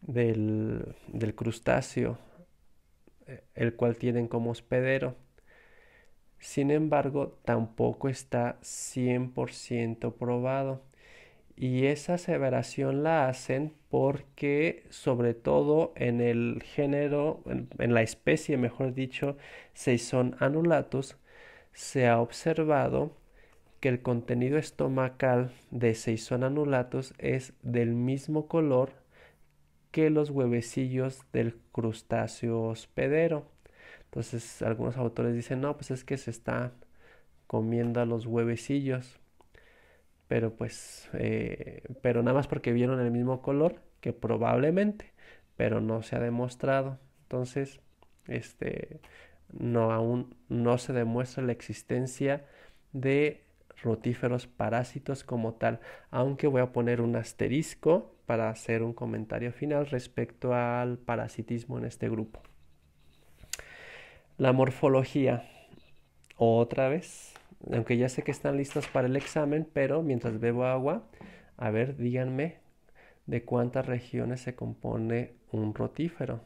del crustáceo, el cual tienen como hospedero. Sin embargo, tampoco está 100% probado. Y esa aseveración la hacen porque, sobre todo en el género, en la especie, mejor dicho, Seison annulatus, se ha observado que el contenido estomacal de Seison annulatus es del mismo color que los huevecillos del crustáceo hospedero. Entonces, algunos autores dicen, no, pues es que se está comiendo a los huevecillos, pero pues, pero nada más porque vieron el mismo color, que probablemente, pero no se ha demostrado. Entonces, este, no, aún no se demuestra la existencia de rotíferos parásitos como tal, aunque voy a poner un asterisco para hacer un comentario final respecto al parasitismo en este grupo. La morfología, otra vez, aunque ya sé que están listos para el examen, pero mientras bebo agua, a ver, díganme de cuántas regiones se compone un rotífero.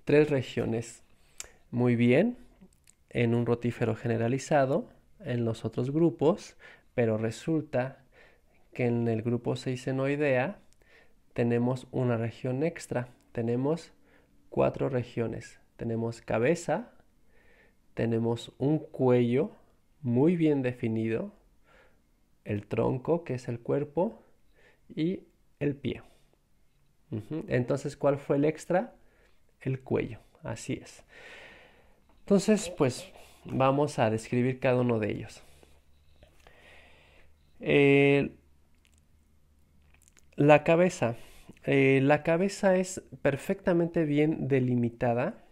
Tres regiones. Muy bien, en un rotífero generalizado, en los otros grupos, pero resulta que en el grupo Seisenoidea tenemos una región extra. Tenemos 4 regiones. Tenemos cabeza, tenemos un cuello muy bien definido, el tronco, que es el cuerpo, y el pie. Entonces, ¿cuál fue el extra? El cuello. Así es. Entonces, pues vamos a describir cada uno de ellos. Eh, la cabeza. La cabeza es perfectamente bien delimitada.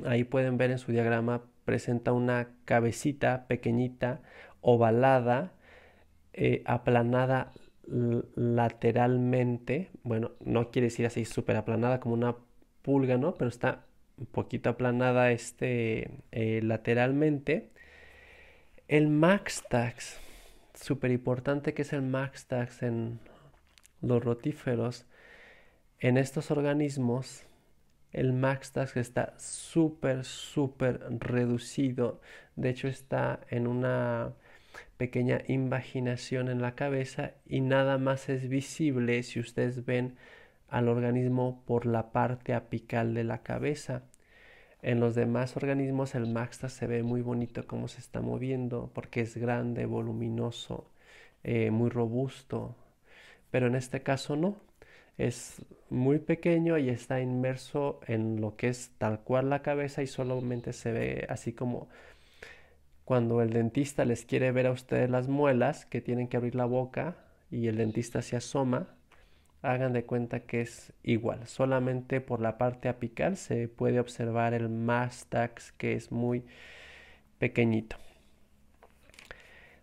Ahí pueden ver en su diagrama, presenta una cabecita pequeñita, ovalada, aplanada lateralmente. Bueno, no quiere decir así súper aplanada como una pulga, ¿no? Pero está un poquito aplanada lateralmente. El maxtax, súper importante que es el maxtax en los rotíferos. En estos organismos, el maxtax está súper reducido. De hecho, está en una pequeña invaginación en la cabeza y nada más es visible si ustedes ven al organismo por la parte apical de la cabeza. En los demás organismos el maxtax se ve muy bonito cómo se está moviendo porque es grande, voluminoso, muy robusto, pero en este caso no. Es muy pequeño y está inmerso en lo que es tal cual la cabeza y solamente se ve así como cuando el dentista les quiere ver a ustedes las muelas, que tienen que abrir la boca y el dentista se asoma. Hagan de cuenta que es igual, solamente por la parte apical se puede observar el mástax, que es muy pequeñito.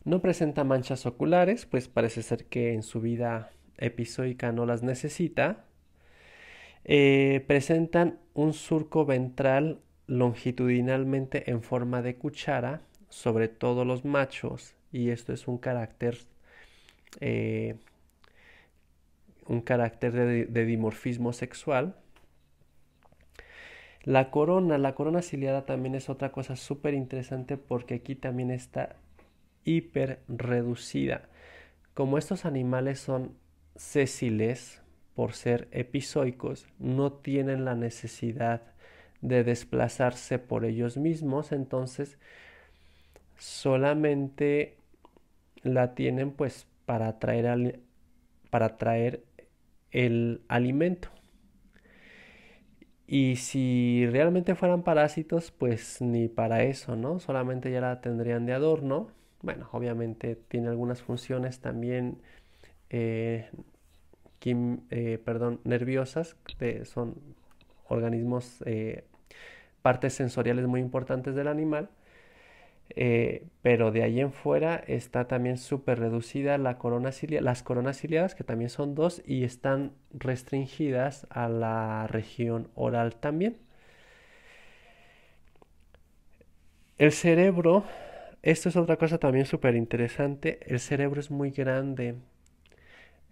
No presenta manchas oculares, pues parece ser que en su vida episódica no las necesita. Presentan un surco ventral longitudinalmente en forma de cuchara, sobre todo los machos, y esto es eh, un carácter de dimorfismo sexual. La corona ciliada también es otra cosa súper interesante porque aquí también está hiper reducida. Como estos animales son sésiles por ser epizoicos, no tienen la necesidad de desplazarse por ellos mismos, entonces solamente la tienen pues para atraer el alimento. Y si realmente fueran parásitos, pues ni para eso, ¿no? Solamente ya la tendrían de adorno. Bueno, obviamente tiene algunas funciones también eh, nerviosas, son organismos, partes sensoriales muy importantes del animal, pero de ahí en fuera está también súper reducida las coronas ciliadas, que también son dos, y están restringidas a la región oral también. El cerebro, esto es otra cosa también súper interesante, el cerebro es muy grande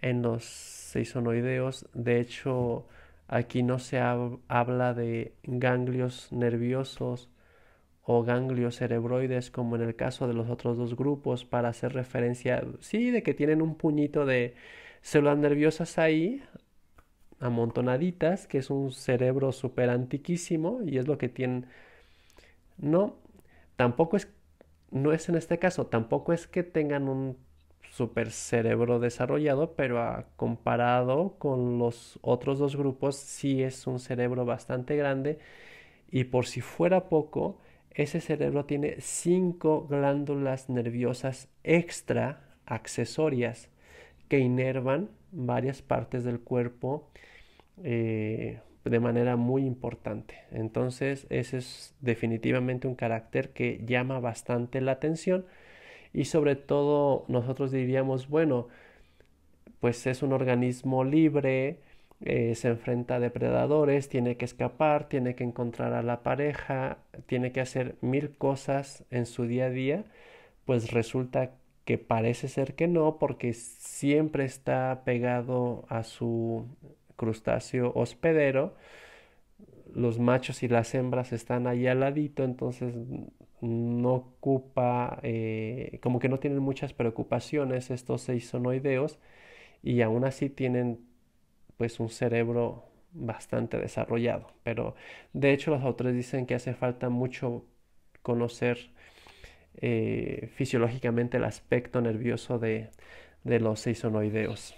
en los seisonoideos. De hecho, aquí no se habla de ganglios nerviosos o ganglios cerebroides como en el caso de los otros dos grupos, para hacer referencia, sí, de que tienen un puñito de células nerviosas ahí amontonaditas, que es un cerebro súper antiquísimo y es lo que tienen. No, tampoco es, no es en este caso, tampoco es que tengan un super cerebro desarrollado, pero comparado con los otros dos grupos, sí es un cerebro bastante grande. Y por si fuera poco, ese cerebro tiene 5 glándulas nerviosas extra accesorias que inervan varias partes del cuerpo de manera muy importante. Entonces, ese es definitivamente un carácter que llama bastante la atención, y sobre todo nosotros diríamos, bueno, pues es un organismo libre, se enfrenta a depredadores, tiene que escapar, tiene que encontrar a la pareja, tiene que hacer mil cosas en su día a día. Pues resulta que parece ser que no, porque siempre está pegado a su crustáceo hospedero. Los machos y las hembras están ahí al ladito, entonces no ocupa, como que no tienen muchas preocupaciones estos seisonoideos, y aún así tienen pues un cerebro bastante desarrollado. Pero de hecho los autores dicen que hace falta mucho conocer fisiológicamente el aspecto nervioso de los seisonoideos.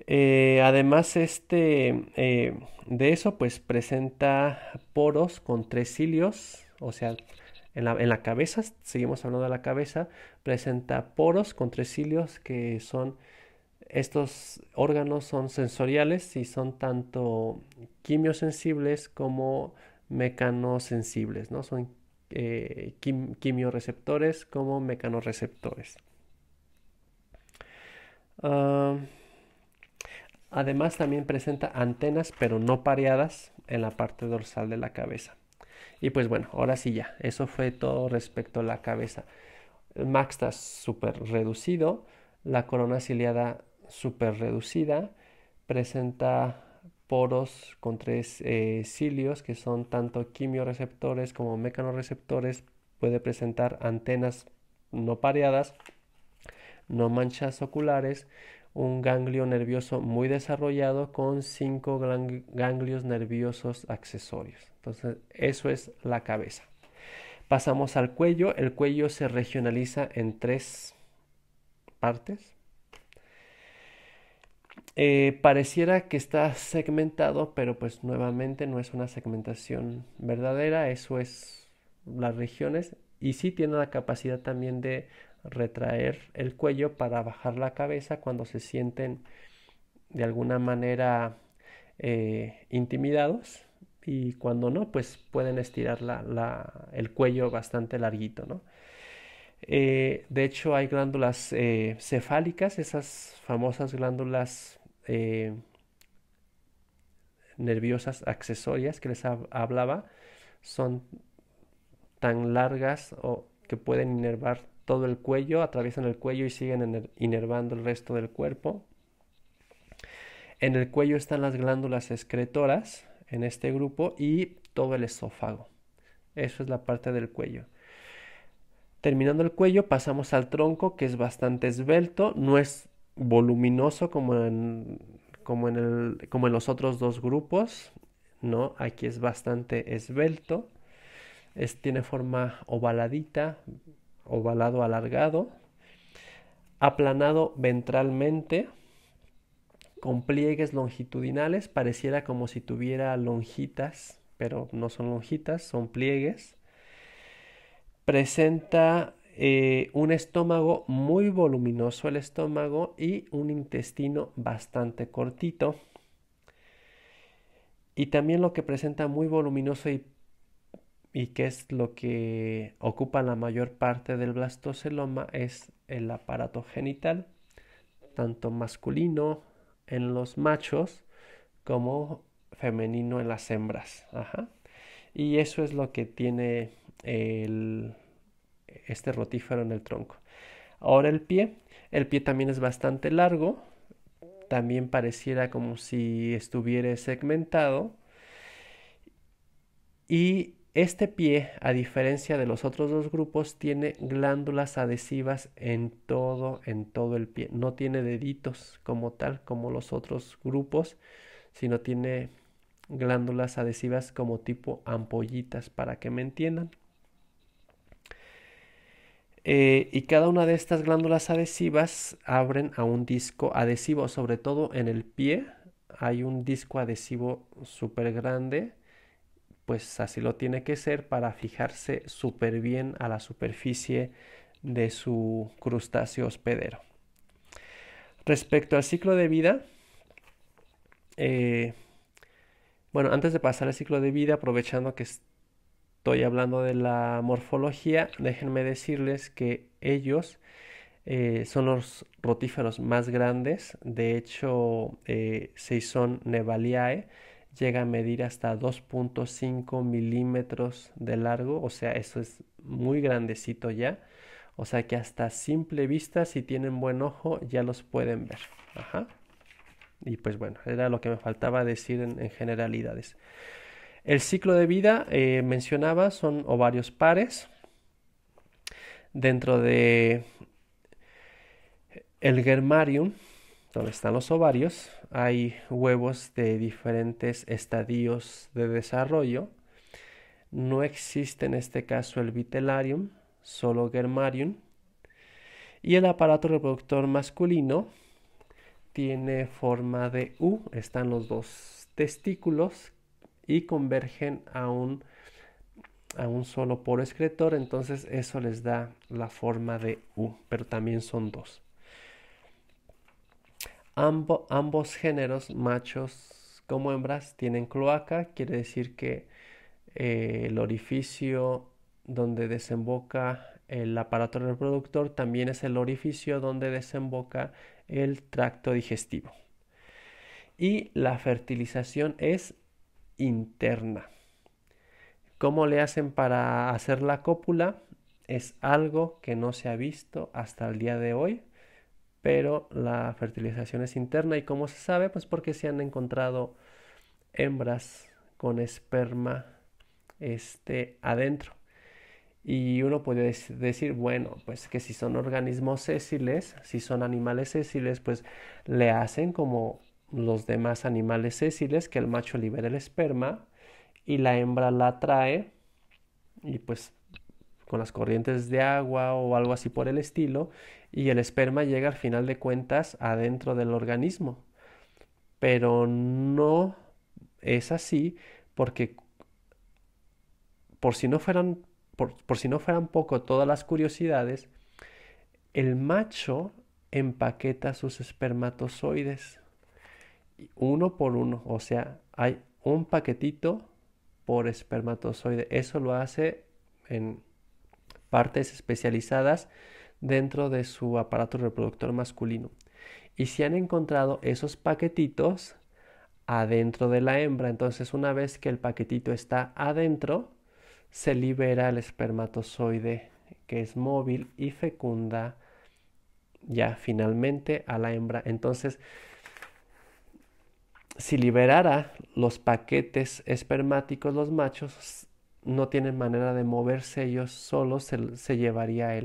Además, de eso, pues presenta poros con 3 cilios, o sea, en la cabeza, seguimos hablando de la cabeza, presenta poros con 3 cilios, que son, estos órganos son sensoriales y son tanto quimiosensibles como mecanosensibles, ¿no? Son quimioreceptores como mecanorreceptores. Ah, Además también presenta antenas pero no pareadas en la parte dorsal de la cabeza. Y pues bueno, ahora sí ya, eso fue todo respecto a la cabeza. El max está súper reducido, la corona ciliada súper reducida, presenta poros con 3 cilios, que son tanto quimioreceptores como mecanorreceptores, puede presentar antenas no pareadas, no manchas oculares, un ganglio nervioso muy desarrollado con 5 ganglios nerviosos accesorios. Entonces, eso es la cabeza. Pasamos al cuello. El cuello se regionaliza en 3 partes. Pareciera que está segmentado, pero pues nuevamente no es una segmentación verdadera. Eso es las regiones. Y sí tiene la capacidad también de retraer el cuello para bajar la cabeza cuando se sienten de alguna manera intimidados, y cuando no, pues pueden estirar el cuello bastante larguito, ¿no? De hecho, hay glándulas cefálicas, esas famosas glándulas eh, nerviosas accesorias que les hablaba, son tan largas o que pueden inervar todo el cuello, atraviesan el cuello y siguen inervando el resto del cuerpo. En el cuello están las glándulas excretoras en este grupo y todo el esófago. Eso es la parte del cuello. Terminando el cuello, pasamos al tronco, que es bastante esbelto, no es voluminoso como en los otros dos grupos, ¿no? Aquí es bastante esbelto, tiene forma ovaladita, ovalado alargado, aplanado ventralmente, con pliegues longitudinales, pareciera como si tuviera lonjitas, pero no son lonjitas, son pliegues. Presenta un estómago muy voluminoso, el estómago, y un intestino bastante cortito. Y también lo que presenta muy voluminoso y que es lo que ocupa la mayor parte del blastoceloma es el aparato genital, tanto masculino en los machos como femenino en las hembras. Ajá. Y eso es lo que tiene este rotífero en el tronco. Ahora el pie también es bastante largo, también pareciera como si estuviera segmentado. Y este pie, a diferencia de los otros dos grupos, tiene glándulas adhesivas en todo el pie. No tiene deditos como tal, como los otros grupos, sino tiene glándulas adhesivas como tipo ampollitas, para que me entiendan. Y cada una de estas glándulas adhesivas abren a un disco adhesivo, sobre todo en el pie. Hay un disco adhesivo súper grande, pues así lo tiene que ser para fijarse súper bien a la superficie de su crustáceo hospedero. Respecto al ciclo de vida, eh, bueno, antes de pasar al ciclo de vida, aprovechando que estoy hablando de la morfología, déjenme decirles que ellos son los rotíferos más grandes. De hecho, Seison nevaliae llega a medir hasta 2.5 milímetros de largo, o sea, eso es muy grandecito ya. O sea que hasta simple vista, si tienen buen ojo, ya los pueden ver. Ajá. Y pues bueno, era lo que me faltaba decir en generalidades. El ciclo de vida, mencionaba, son ovarios pares. Dentro de el germarium, donde están los ovarios, hay huevos de diferentes estadios de desarrollo. No existe en este caso el vitellarium, solo germarium. Y el aparato reproductor masculino tiene forma de U, están los dos testículos y convergen a un solo poro excretor, entonces eso les da la forma de U, pero también son dos. Ambos géneros, machos como hembras, tienen cloaca, quiere decir que el orificio donde desemboca el aparato reproductor también es el orificio donde desemboca el tracto digestivo. Y la fertilización es interna. ¿Cómo le hacen para hacer la cópula? Es algo que no se ha visto hasta el día de hoy, pero la fertilización es interna. ¿Y cómo se sabe? Pues porque se han encontrado hembras con esperma adentro. Y uno puede decir, bueno, pues que si son organismos sésiles, si son animales sésiles, pues le hacen como los demás animales sésiles, que el macho libera el esperma y la hembra la atrae y pues con las corrientes de agua o algo así por el estilo, y el esperma llega al final de cuentas adentro del organismo. Pero no es así porque por si no fueran, por si no fueran poco todas las curiosidades, el macho empaqueta sus espermatozoides uno por uno, o sea, hay un paquetito por espermatozoide. Eso lo hace en partes especializadas dentro de su aparato reproductor masculino. Y se han encontrado esos paquetitos adentro de la hembra. Entonces, una vez que el paquetito está adentro, se libera el espermatozoide que es móvil y fecunda ya finalmente a la hembra. Entonces, si liberara los paquetes espermáticos, los machos no tienen manera de moverse ellos solos, se llevaría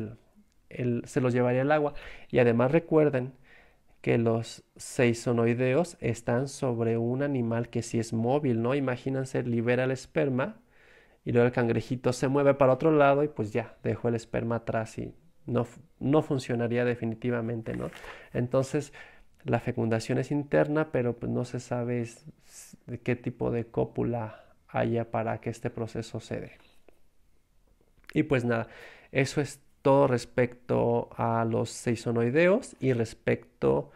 se los llevaría el agua. Y además recuerden que los seisonoideos están sobre un animal que sí es móvil, ¿no? Imagínense, libera el esperma y luego el cangrejito se mueve para otro lado y pues ya, dejó el esperma atrás y no funcionaría definitivamente, ¿no? Entonces, la fecundación es interna, pero pues no se sabe de qué tipo de cópula haya para que este proceso se dé. Y pues nada, eso es todo respecto a los seisonoideos y respecto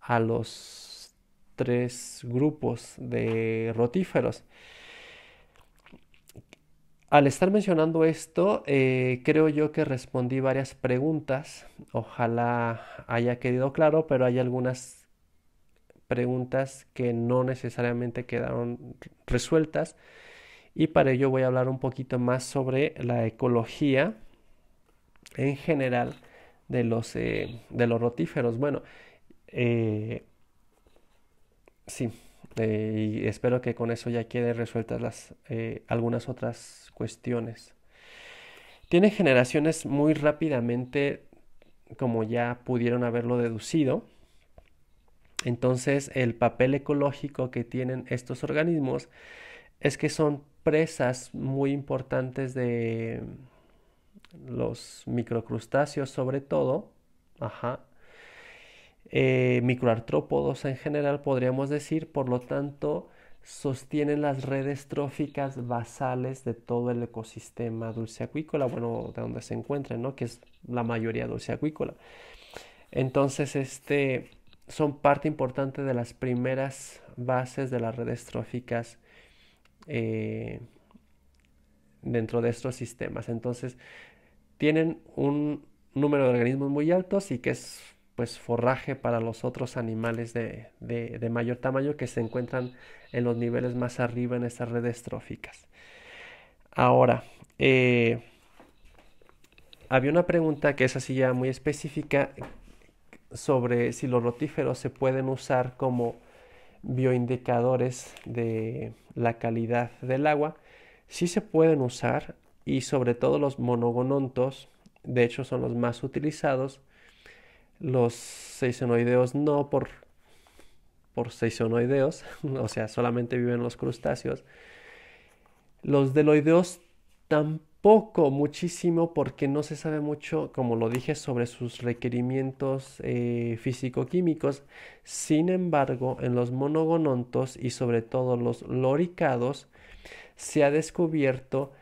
a los tres grupos de rotíferos. Al estar mencionando esto, creo yo que respondí varias preguntas. Ojalá haya quedado claro, pero hay algunas preguntas que no necesariamente quedaron resueltas. Y para ello voy a hablar un poquito más sobre la ecología en general de los rotíferos. Bueno, eh, sí, y espero que con eso ya queden resueltas algunas otras cuestiones. Tienen generaciones muy rápidamente, como ya pudieron haberlo deducido. Entonces, el papel ecológico que tienen estos organismos es que son presas muy importantes de los microcrustáceos, sobre todo, ajá, microartrópodos en general, podríamos decir. Por lo tanto, sostienen las redes tróficas basales de todo el ecosistema dulceacuícola, bueno, de donde se encuentren, ¿no? Que es la mayoría dulceacuícola. Entonces, son parte importante de las primeras bases de las redes tróficas eh, dentro de estos sistemas. Entonces, tienen un número de organismos muy altos y que es pues forraje para los otros animales de mayor tamaño que se encuentran en los niveles más arriba en estas redes tróficas. Ahora, había una pregunta que es así ya muy específica sobre si los rotíferos se pueden usar como bioindicadores de la calidad del agua. Sí se pueden usar, y sobre todo los monogonontos, de hecho son los más utilizados. Los seisonoideos no, por seisonoideos, o sea, solamente viven los crustáceos. Los deloideos tampoco muchísimo, porque no se sabe mucho, como lo dije, sobre sus requerimientos físico-químicos. Sin embargo, en los monogonontos y sobre todo los loricados, se ha descubierto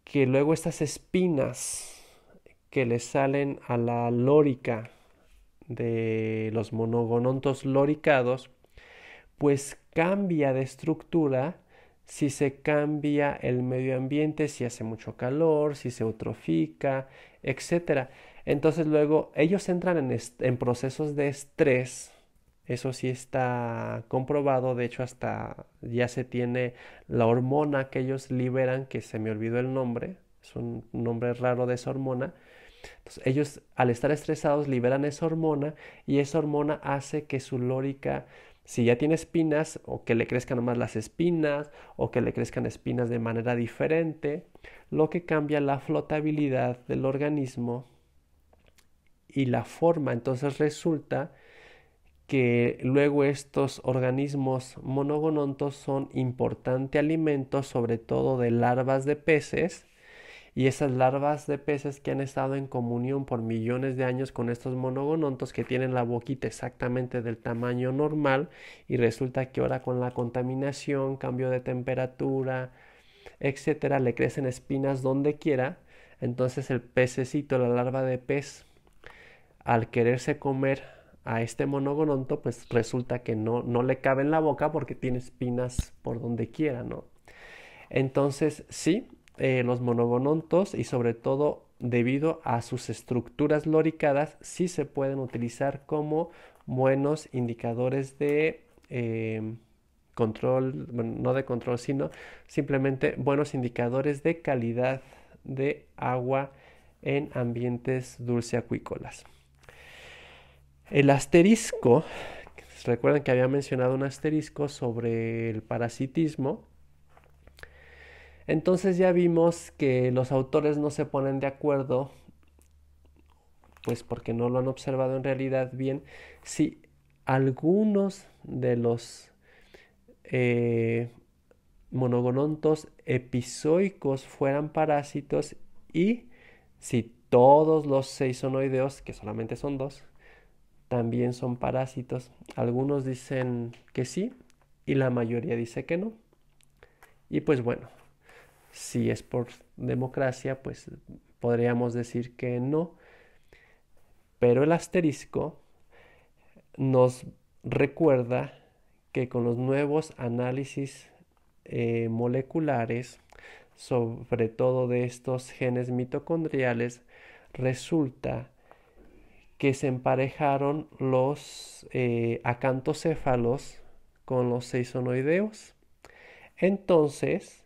que luego estas espinas que le salen a la lórica de los monogonontos loricados, pues cambia de estructura si se cambia el medio ambiente, si hace mucho calor, si se eutrofica, etcétera. Entonces luego ellos entran en procesos de estrés. Eso sí está comprobado. De hecho, hasta ya se tiene la hormona que ellos liberan, que se me olvidó el nombre, es un nombre raro de esa hormona. Entonces, ellos al estar estresados liberan esa hormona, y esa hormona hace que su lórica, si ya tiene espinas, o que le crezcan nomás las espinas, o que le crezcan espinas de manera diferente, lo que cambia la flotabilidad del organismo y la forma. Entonces resulta que luego estos organismos monogonontos son importante alimento, sobre todo de larvas de peces, y esas larvas de peces que han estado en comunión por millones de años con estos monogonontos, que tienen la boquita exactamente del tamaño normal, y resulta que ahora con la contaminación, cambio de temperatura, etcétera, le crecen espinas donde quiera. Entonces el pececito, la larva de pez, al quererse comer a este monogononto, pues resulta que no le cabe en la boca porque tiene espinas por donde quiera, ¿no? Entonces, sí, los monogonontos, y sobre todo debido a sus estructuras loricadas, sí se pueden utilizar como buenos indicadores de control, bueno, no de control, sino simplemente buenos indicadores de calidad de agua en ambientes dulceacuícolas. El asterisco recuerdan que había mencionado un asterisco sobre el parasitismo. Entonces ya vimos que los autores no se ponen de acuerdo, pues porque no lo han observado en realidad bien, si algunos de los eh, monogonontos epizoicos fueran parásitos y si todos los seisonoideos, que solamente son dos, también son parásitos. Algunos dicen que sí y la mayoría dice que no. Y pues bueno, si es por democracia, pues podríamos decir que no, pero el asterisco nos recuerda que con los nuevos análisis moleculares, sobre todo de estos genes mitocondriales, resulta que se emparejaron los acantocéfalos con los seisonoideos. Entonces,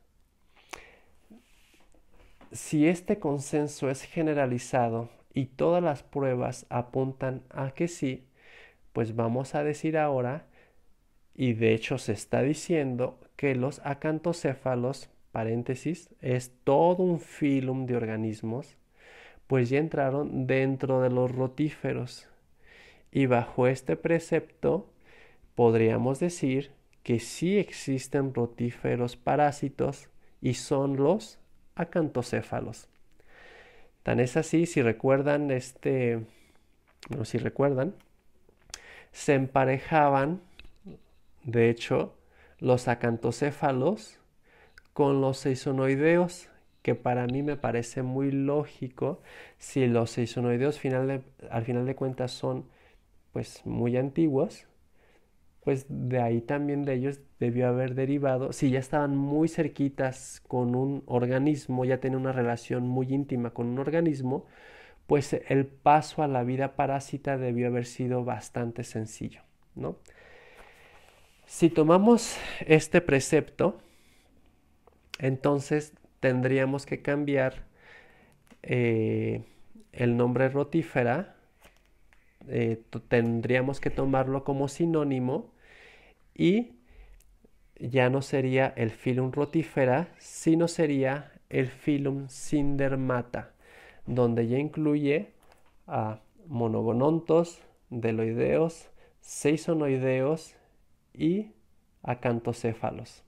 si este consenso es generalizado y todas las pruebas apuntan a que sí, pues vamos a decir ahora, y de hecho se está diciendo, que los acantocéfalos, paréntesis, es todo un filum de organismos, pues ya entraron dentro de los rotíferos. Y bajo este precepto podríamos decir que sí existen rotíferos parásitos y son los acantocéfalos. Tan es así, si recuerdan si recuerdan, se emparejaban, de hecho, los acantocéfalos con los seisonoideos, que para mí me parece muy lógico si los seisonoideos al final de cuentas son pues muy antiguos, pues de ahí también de ellos debió haber derivado, si ya estaban muy cerquitas con un organismo, ya tenían una relación muy íntima con un organismo, pues el paso a la vida parásita debió haber sido bastante sencillo, ¿no? Si tomamos este precepto, entonces tendríamos que cambiar el nombre rotífera, tendríamos que tomarlo como sinónimo y ya no sería el filum rotífera, sino sería el filum Syndermata, donde ya incluye a monogonontos, deloideos, seisonoideos y acantocéfalos.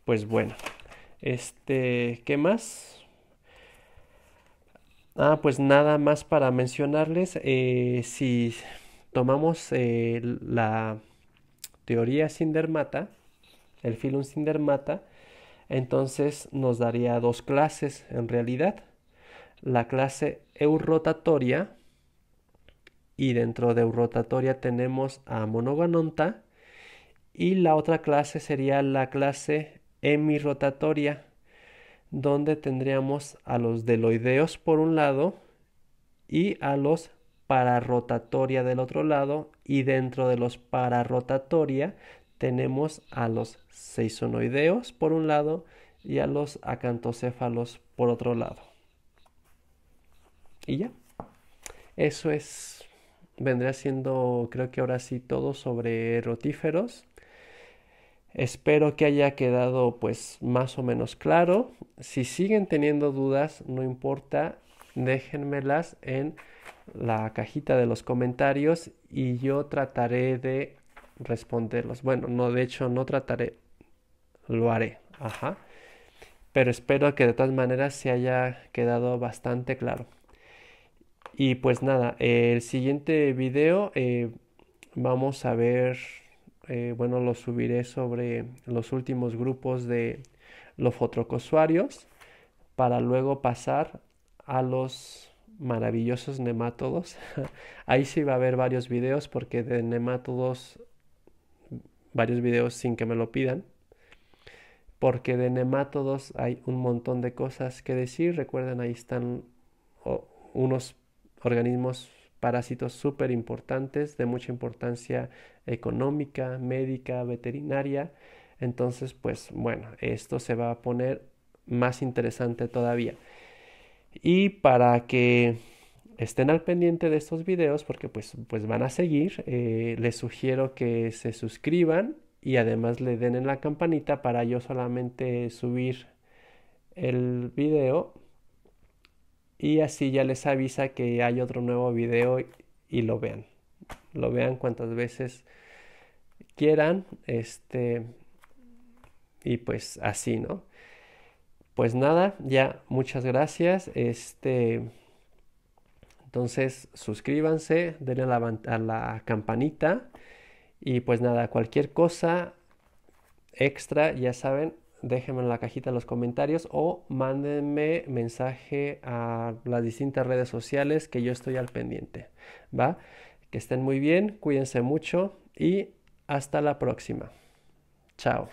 Pues bueno, ¿qué más? Pues nada más para mencionarles, si tomamos la teoría Syndermata, el filum Syndermata, entonces nos daría dos clases en realidad. La clase eurotatoria, y dentro de eurotatoria tenemos a monogononta, y la otra clase sería la clase hemirotatoria, donde tendríamos a los deloideos por un lado y a los pararotatoria del otro lado, y dentro de los pararotatoria tenemos a los seisonoideos por un lado y a los acantocéfalos por otro lado. Y ya, eso vendría siendo, creo que ahora sí, todo sobre rotíferos. Espero que haya quedado pues más o menos claro. Si siguen teniendo dudas, no importa, déjenmelas en la cajita de los comentarios y yo trataré de responderlos. Bueno, no, de hecho no trataré, lo haré. Ajá. Pero espero que de todas maneras se haya quedado bastante claro. Y pues nada, el siguiente video vamos a ver, bueno, lo subiré sobre los últimos grupos de lofotrocosuarios para luego pasar a los maravillosos nemátodos. Ahí sí va a haber varios videos porque de nemátodos, varios videos sin que me lo pidan. Porque de nemátodos hay un montón de cosas que decir. Recuerden, ahí están unos organismos parásitos súper importantes, de mucha importancia económica, médica, veterinaria. Entonces, pues bueno, esto se va a poner más interesante todavía. Y para que estén al pendiente de estos videos porque pues van a seguir. Les sugiero que se suscriban y además le den en la campanita para yo solamente subir el video y así ya les avisa que hay otro nuevo video y lo vean. Lo vean cuantas veces quieran, y pues así, ¿no? Pues nada, ya muchas gracias. Entonces suscríbanse, denle a la campanita y pues nada, cualquier cosa extra, ya saben, déjenme en la cajita de los comentarios o mándenme mensaje a las distintas redes sociales que yo estoy al pendiente, ¿va? Que estén muy bien, cuídense mucho y hasta la próxima. Chao.